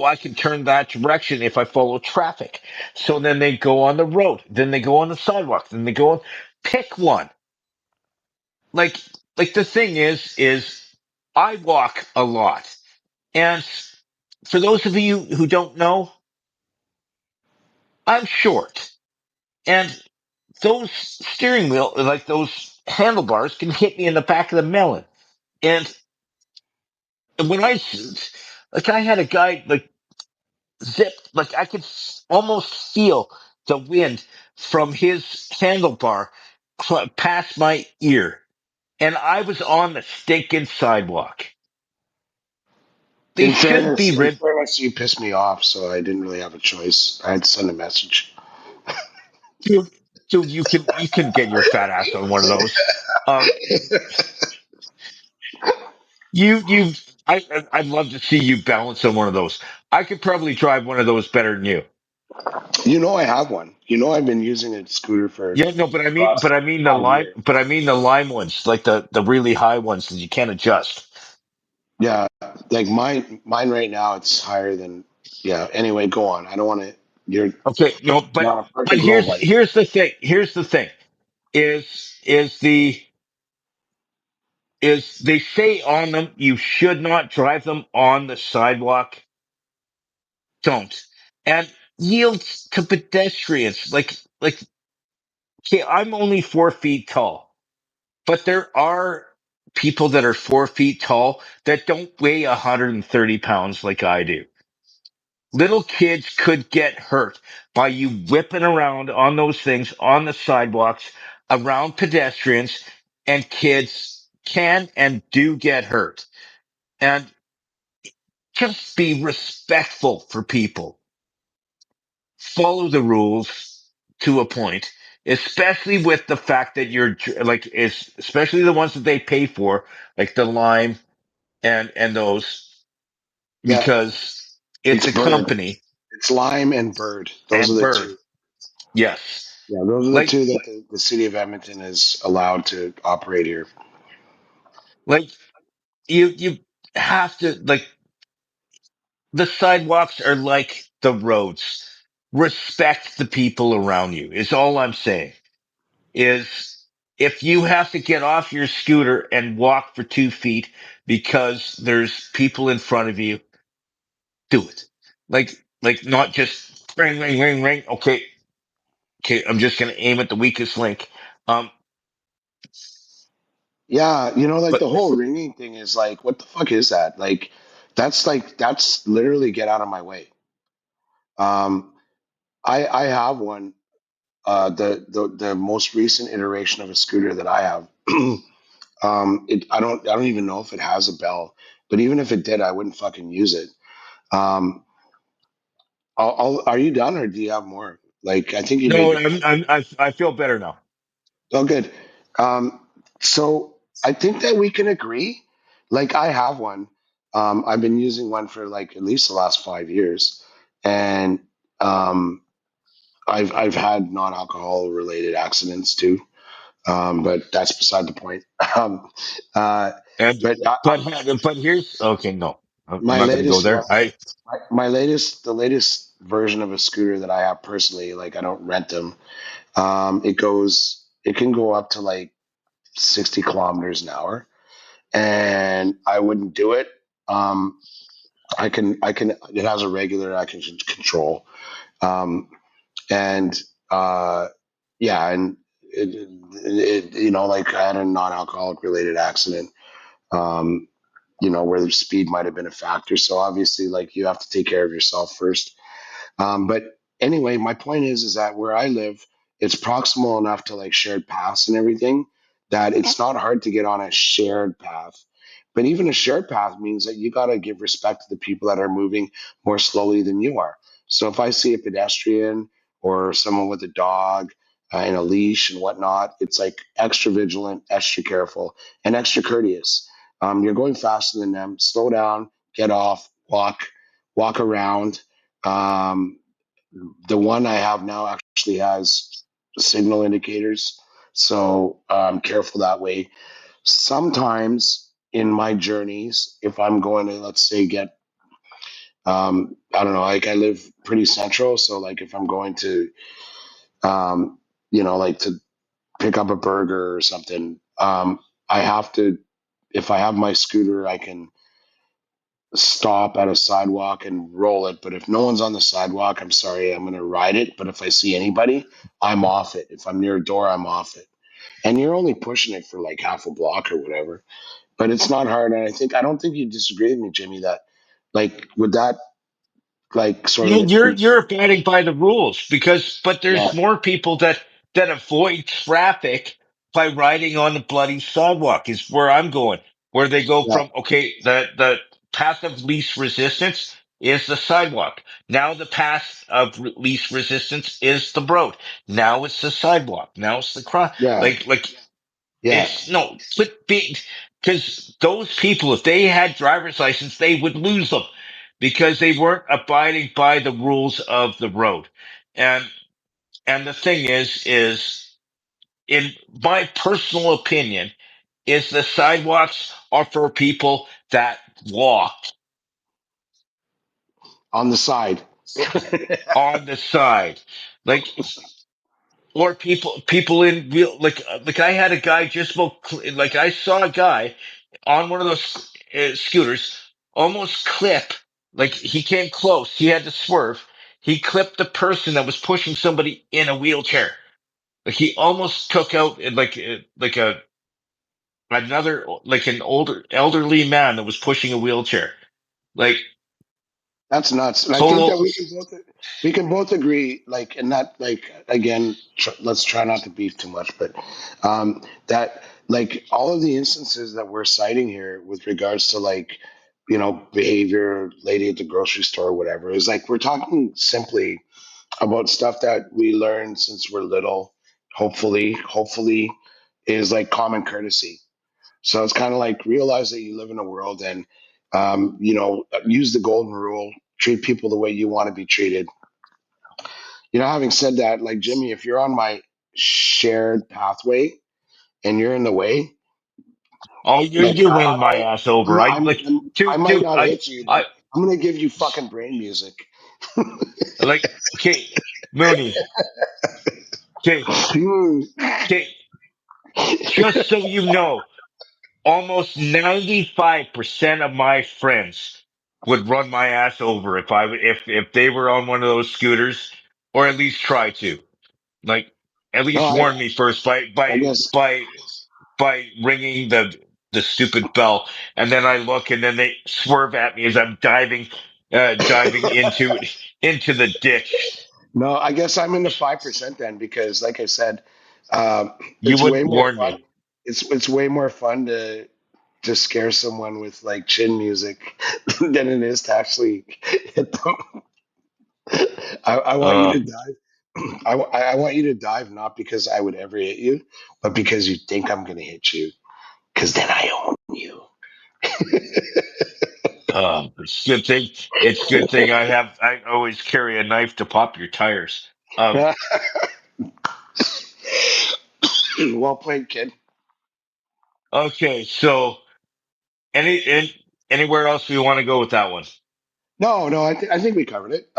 Speaker 1: I can turn that direction if I follow traffic. So then they go on the road, then they go on the sidewalk, then they go on. Pick one. Like like the thing is I walk a lot, and for those of you who don't know, I'm short, and those steering wheel, like those handlebars, can hit me in the back of the melon. And when like I had a guy like zip, like I could almost feel the wind from his handlebar past my ear, and I was on the stinking sidewalk. They shouldn't be
Speaker 2: In
Speaker 1: rid.
Speaker 2: fairness, you pissed me off, so I didn't really have a choice. I had to send a message.
Speaker 1: Dude, dude, you can get your fat ass on one of those. Um, you I'd love to see you balance on one of those. I could probably drive one of those better than you.
Speaker 2: You know I have one. You know I've been using a scooter for
Speaker 1: Yeah, no,
Speaker 2: last
Speaker 1: but I mean the
Speaker 2: 5 years.
Speaker 1: lime ones, like the really high ones that you can't adjust.
Speaker 2: Yeah, like mine right now it's higher than. Yeah. Anyway, go on. I don't want to. You're
Speaker 1: Okay, no,
Speaker 2: you're on a
Speaker 1: but
Speaker 2: perfect roll, buddy.
Speaker 1: here's the thing. Here's the thing. Is the is they say on them you should not drive them on the sidewalk. Don't. And yield to pedestrians. Like okay, I'm only 4 feet tall, but there are people that are 4 feet tall that don't weigh 130 pounds like I do. Little kids could get hurt by you whipping around on those things on the sidewalks. around pedestrians, and kids can and do get hurt. And just be respectful for people. Follow the rules to a point, especially with the fact that you're like, is especially the ones that they pay for, like the lime and those,
Speaker 2: Yeah,
Speaker 1: because it's
Speaker 2: it's
Speaker 1: a
Speaker 2: bird.
Speaker 1: company
Speaker 2: It's lime and bird. Those are
Speaker 1: and
Speaker 2: the
Speaker 1: bird.
Speaker 2: two.
Speaker 1: Yes.
Speaker 2: Yeah, those are the
Speaker 1: Like,
Speaker 2: two that the city of Edmonton is allowed to operate here.
Speaker 1: like you have to, like, the sidewalks are like the roads. Respect the people around you is all I'm saying. Is if you have to get off your scooter and walk for 2 feet because there's people in front of you, do it. Like not just ring, ring, ring, ring. Okay, okay. I'm just gonna aim at the weakest link. Um,
Speaker 2: Yeah, like
Speaker 1: but
Speaker 2: the whole ringing thing is like, what the fuck is that? That's literally get out of my way. Um, I have one. The most recent iteration of a scooter that I have. I don't even know if it has a bell, but even if it did, I wouldn't fucking use it. Um, are you done or do you have more? Like, I think you made
Speaker 1: no,
Speaker 2: your point.
Speaker 1: I feel better now.
Speaker 2: Oh, good. Um, so I think that we can agree. Like, I have one. I've been using one for like at least the last 5 years, and um, I've had non-alcohol related accidents too. But that's beside the point. Um, uh,
Speaker 1: And
Speaker 2: but
Speaker 1: but here's okay. No, I'm
Speaker 2: my
Speaker 1: not going to go
Speaker 2: latest
Speaker 1: there.
Speaker 2: one, the latest version of a scooter that I have personally, like I don't rent them. It can go up to like 60 kilometers an hour, and I wouldn't do it. Um, it has a regulator I can control. Um, and yeah, and like I had a non-alcoholic related accident. Um, where the speed might have been a factor. So obviously, like you have to take care of yourself first. But anyway, my point is that where I live, it's proximal enough to like shared paths and everything that it's not hard to get on a shared path. But even a shared path means that you got to give respect to the people that are moving more slowly than you are. So if I see a pedestrian or someone with a dog and a leash and whatnot, it's like extra vigilant, extra careful, and extra courteous. You're going faster than them. Slow down, get off, walk around. Um, the one I have now actually has signal indicators, so I'm careful that way. Sometimes in my journeys, if I'm going to, let's say, get, I don't know, like I live pretty central, so like if I'm going to, um, like to pick up a burger or something, I have to, if I have my scooter, I can stop at a sidewalk and roll it. But if no one's on the sidewalk, I'm sorry, I'm going to ride it. But if I see anybody, I'm off it. If I'm near a door, I'm off it. And you're only pushing it for like half a block or whatever. But it's not hard. And I don't think you disagree with me, Jimmy, that like, would that like sort of
Speaker 1: No,
Speaker 2: increase?
Speaker 1: you're abiding by the rules because, but
Speaker 2: Yeah.
Speaker 1: there's more people that avoid traffic by riding on the bloody sidewalk is where I'm going. Where they go
Speaker 2: Yeah.
Speaker 1: from, okay, the path of least resistance is the sidewalk. Now the path of least resistance is the road. Now it's the sidewalk. Now it's the cross.
Speaker 2: Yeah.
Speaker 1: Like
Speaker 2: Yeah.
Speaker 1: it's no, but because those people, if they had driver's license, they would lose them because they weren't abiding by the rules of the road. And and the thing is, in my personal opinion, is the sidewalks are for people that walk
Speaker 2: On the side.
Speaker 1: on the side. Like or people in real like I had a guy just about like I saw a guy on one of those scooters almost clip, like he came close, he had to swerve, he clipped the person that was pushing somebody in a wheelchair, like he almost took out like a another like an older elderly man that was pushing a wheelchair, like
Speaker 2: That's nuts. And I think
Speaker 1: Total.
Speaker 2: that we can both agree, like, and not like again. Let's try not to beef too much, but that like all of the instances that we're citing here with regards to like behavior, lady at the grocery store, or whatever, is like we're talking simply about stuff that we learned since we're little. Hopefully, is like common courtesy. So it's kind of like realize that you live in a world and, use the golden rule, treat people the way you want to be treated. Having said that, like Jimmy, if you're on my shared pathway and you're in the way,
Speaker 1: Oh,
Speaker 2: like
Speaker 1: you're running my ass over. I like
Speaker 2: I
Speaker 1: to
Speaker 2: might
Speaker 1: to
Speaker 2: not hit you, but
Speaker 1: I
Speaker 2: I'm gonna give you fucking brain music.
Speaker 1: like. Okay, Mooney. Okay, okay. Just so you know, almost 95% of my friends would run my ass over if they were on one of those scooters, or at least try to. Like, at
Speaker 2: No,
Speaker 1: least warn me first
Speaker 2: I guess
Speaker 1: by ringing the stupid bell, and then I look, and then they swerve at me as I'm diving into the ditch.
Speaker 2: no, I guess I'm in the 5% then because, like I said,
Speaker 1: You
Speaker 2: it's way
Speaker 1: wouldn't
Speaker 2: more
Speaker 1: warn
Speaker 2: fun.
Speaker 1: me.
Speaker 2: It's way more fun to scare someone with like chin music than it is to actually hit them. I want you
Speaker 1: Uh,
Speaker 2: to dive. I want you to dive not because I would ever hit you, but because you think I'm going to hit you. Because then I own you.
Speaker 1: it's good thing. It's good thing I always carry a knife to pop your tires.
Speaker 2: Well played, kid.
Speaker 1: Okay, so anywhere else we want to go with that one?
Speaker 2: No, no, I think we covered it.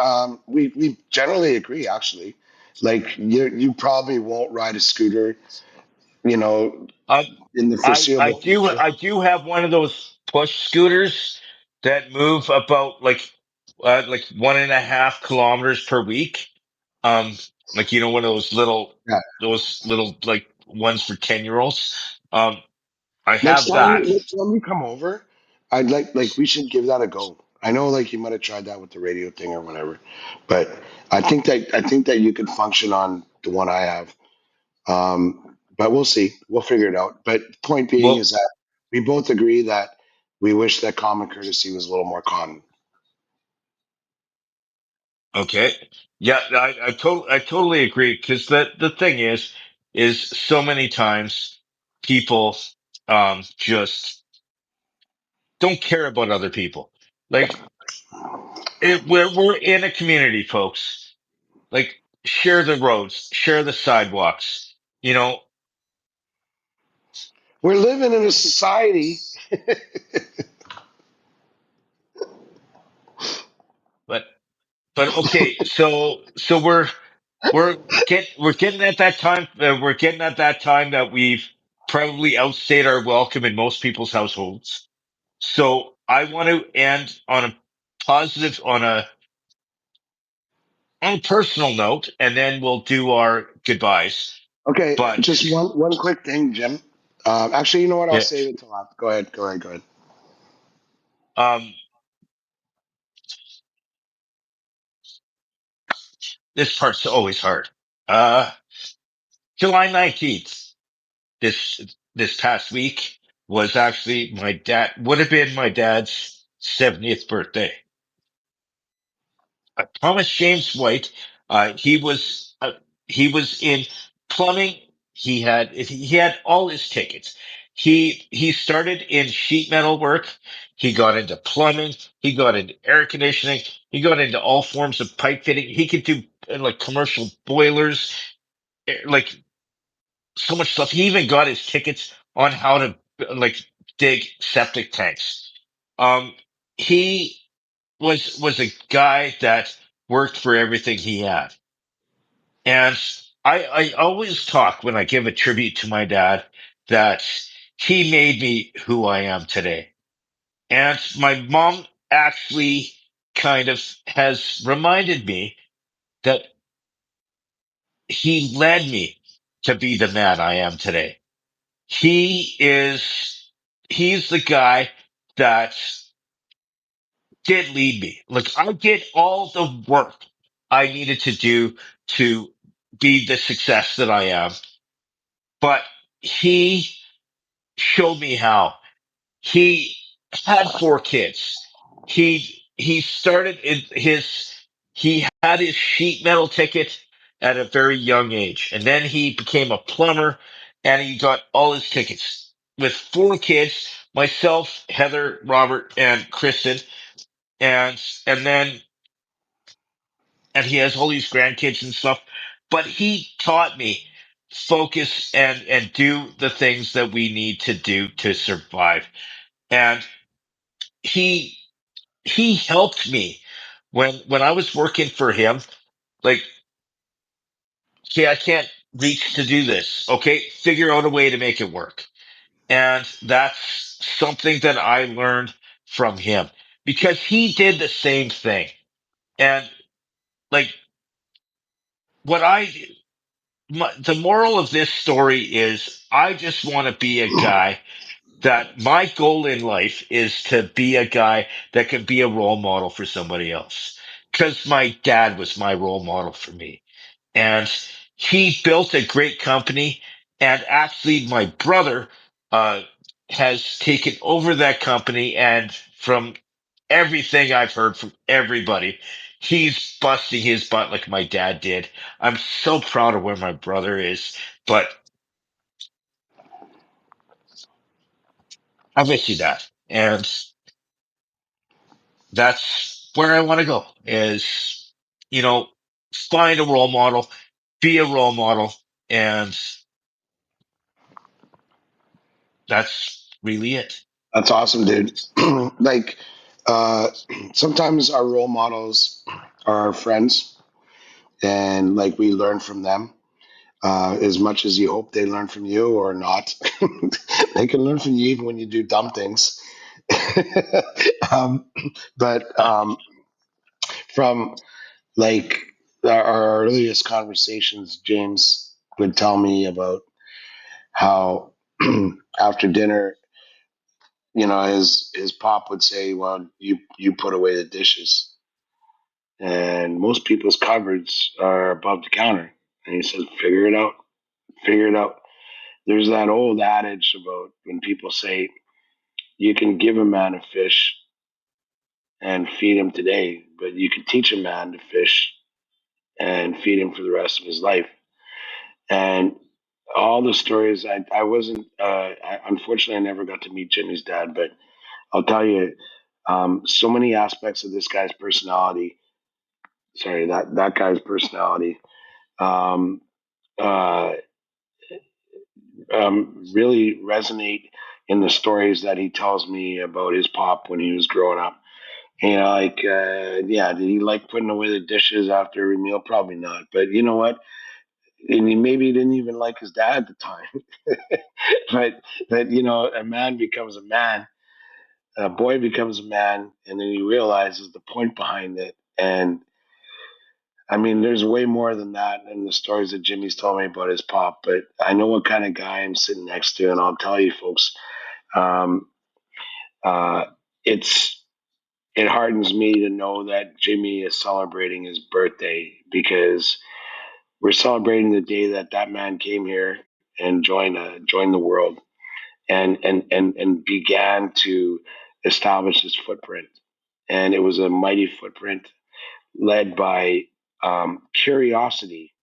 Speaker 2: We generally agree, actually. Like you probably won't ride a scooter, you know,
Speaker 1: Um,
Speaker 2: in the
Speaker 1: I
Speaker 2: foreseeable
Speaker 1: do
Speaker 2: future.
Speaker 1: I do have one of those push scooters that move about like 1.5 kilometers per week. Um, like one of
Speaker 2: Yeah.
Speaker 1: those little like ones for 10-year-olds. I
Speaker 2: Next
Speaker 1: have
Speaker 2: time,
Speaker 1: that.
Speaker 2: next time you come over, I'd like we should give that a go. I know like you might have tried that with the radio thing or whatever, but I think that you could function on the one I have. But we'll see. We'll figure it out. But point being is
Speaker 1: Well,
Speaker 2: that we both agree that we wish that common courtesy was a little more common.
Speaker 1: okay. Yeah, I totally agree because the thing is so many times people just don't care about other people. Like we're in a community, folks. Like share the roads, share the sidewalks, you know.
Speaker 2: We're living in a society.
Speaker 1: But okay, so we're getting at that time. We're getting at that time that we've probably outstayed our welcome in most people's households. So I want to end on a positive, on a personal note, and then we'll do our goodbyes.
Speaker 2: Okay,
Speaker 1: But
Speaker 2: just one quick thing, Jim. Actually, you know what? I'll
Speaker 1: yeah,
Speaker 2: save it till after. Go ahead. Go ahead. Go ahead.
Speaker 1: um, this part's always hard. Uh, July 19th, this this past week was actually my dad would have been my dad's 70th birthday. Thomas James White. He was in plumbing. He had all his tickets. He started in sheet metal work. He got into plumbing. He got into air conditioning. He got into all forms of pipe fitting. He could do like commercial boilers, like so much stuff. He even got his tickets on how to like dig septic tanks. Um, he was a guy that worked for everything he had. And I always talk when I give a tribute to my dad that he made me who I am today. And my mom actually kind of has reminded me that he led me to be the man I am today. He is, he's the guy that did lead me. Like I did all the work I needed to do to be the success that I am, but he showed me how. He had four kids. He started in his he had his sheet metal ticket at a very young age, and then he became a plumber, and he got all his tickets with four kids, myself, Heather, Robert, and Kristen, and then and he has all these grandkids and stuff. But he taught me focus and do the things that we need to do to survive. And he he helped me when I was working for him. Like, okay, I can't reach to do this. Okay, figure out a way to make it work. And that's something that I learned from him because he did the same thing. And like what the moral of this story is I just want to be a guy that my goal in life is to be a guy that can be a role model for somebody else. Because my dad was my role model for me. And he built a great company. And actually, my brother uh, has taken over that company. And from everything I've heard from everybody, he's busting his butt like my dad did. I'm so proud of where my brother is. But I wish you that. And that's where I want to go is, you know, find a role model, be a role model, and that's really it.
Speaker 2: That's awesome, dude. Like, uh, sometimes our role models are our friends, and like we learn from them. As much as you hope they learn from you or not, they can learn from you even when you do dumb things. um, but from like our earliest conversations, James would tell me about how after dinner, his pop would say, "Well, you put away the dishes," and most people's cupboards are above the counter. And he says, "Figure it out, figure it out." There's that old adage about when people say you can give a man a fish and feed him today, but you can teach a man to fish and feed him for the rest of his life. And all the stories, I wasn't, unfortunately, I never got to meet Jimmy's dad, but I'll tell you, so many aspects of this guy's personality, sorry, that guy's personality, um, uh, really resonate in the stories that he tells me about his pop when he was growing up. Yeah, did he like putting away the dishes after every meal? Probably not. But you know what? And maybe he didn't even like his dad at the time. but a man becomes a man, a boy becomes a man, and then he realizes the point behind it. And I mean, there's way more than that in the stories that Jimmy's told me about his pop. But I know what kind of guy I'm sitting next to, and I'll tell you, folks, um, uh, it's it hardens me to know that Jimmy is celebrating his birthday because we're celebrating the day that that man came here and joined the world and began to establish his footprint. And it was a mighty footprint led by curiosity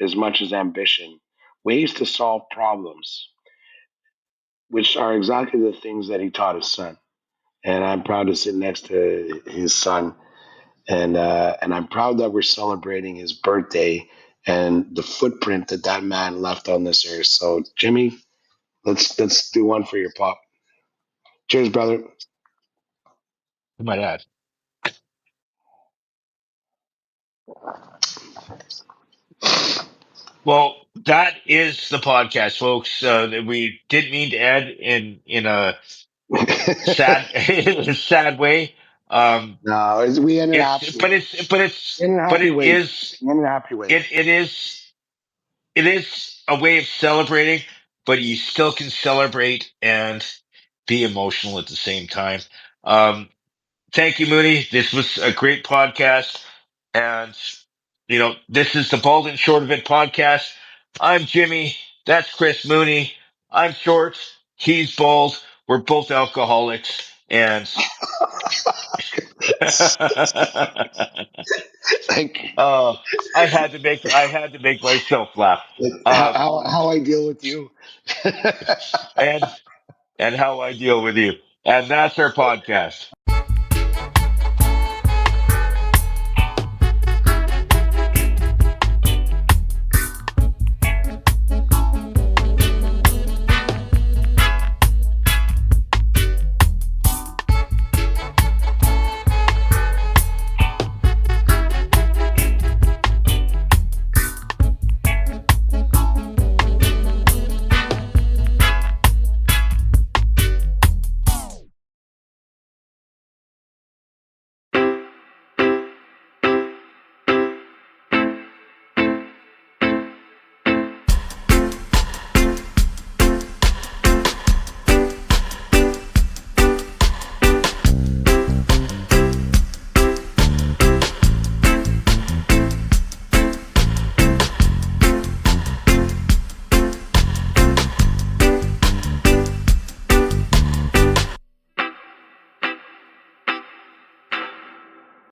Speaker 2: as much as ambition, ways to solve problems, which are exactly the things that he taught his son. And I'm proud to sit next to his son, and I'm proud that we're celebrating his birthday and the footprint that that man left on this earth. So, Jimmy, let's do one for your pop. Cheers, brother.
Speaker 1: My dad. Well, that is the podcast, folks. That we didn't mean to end in a sad sad way. Um,
Speaker 2: No, we ended
Speaker 1: it's
Speaker 2: happy. In a
Speaker 1: but
Speaker 2: happy
Speaker 1: it
Speaker 2: way.
Speaker 1: is
Speaker 2: In a happy way.
Speaker 1: it is a way of celebrating, but you still can celebrate and be emotional at the same time. Um, Thank you, Mooney. This was a great podcast. And, this is the Bald and Short of It podcast. I'm Jimmy. That's Chris Mooney. I'm short. He's bald. We're both alcoholics. And
Speaker 2: Like,
Speaker 1: uh, I had to make myself laugh.
Speaker 2: how,
Speaker 1: Um,
Speaker 2: how I deal with you.
Speaker 1: and and how I deal with you. And that's our podcast.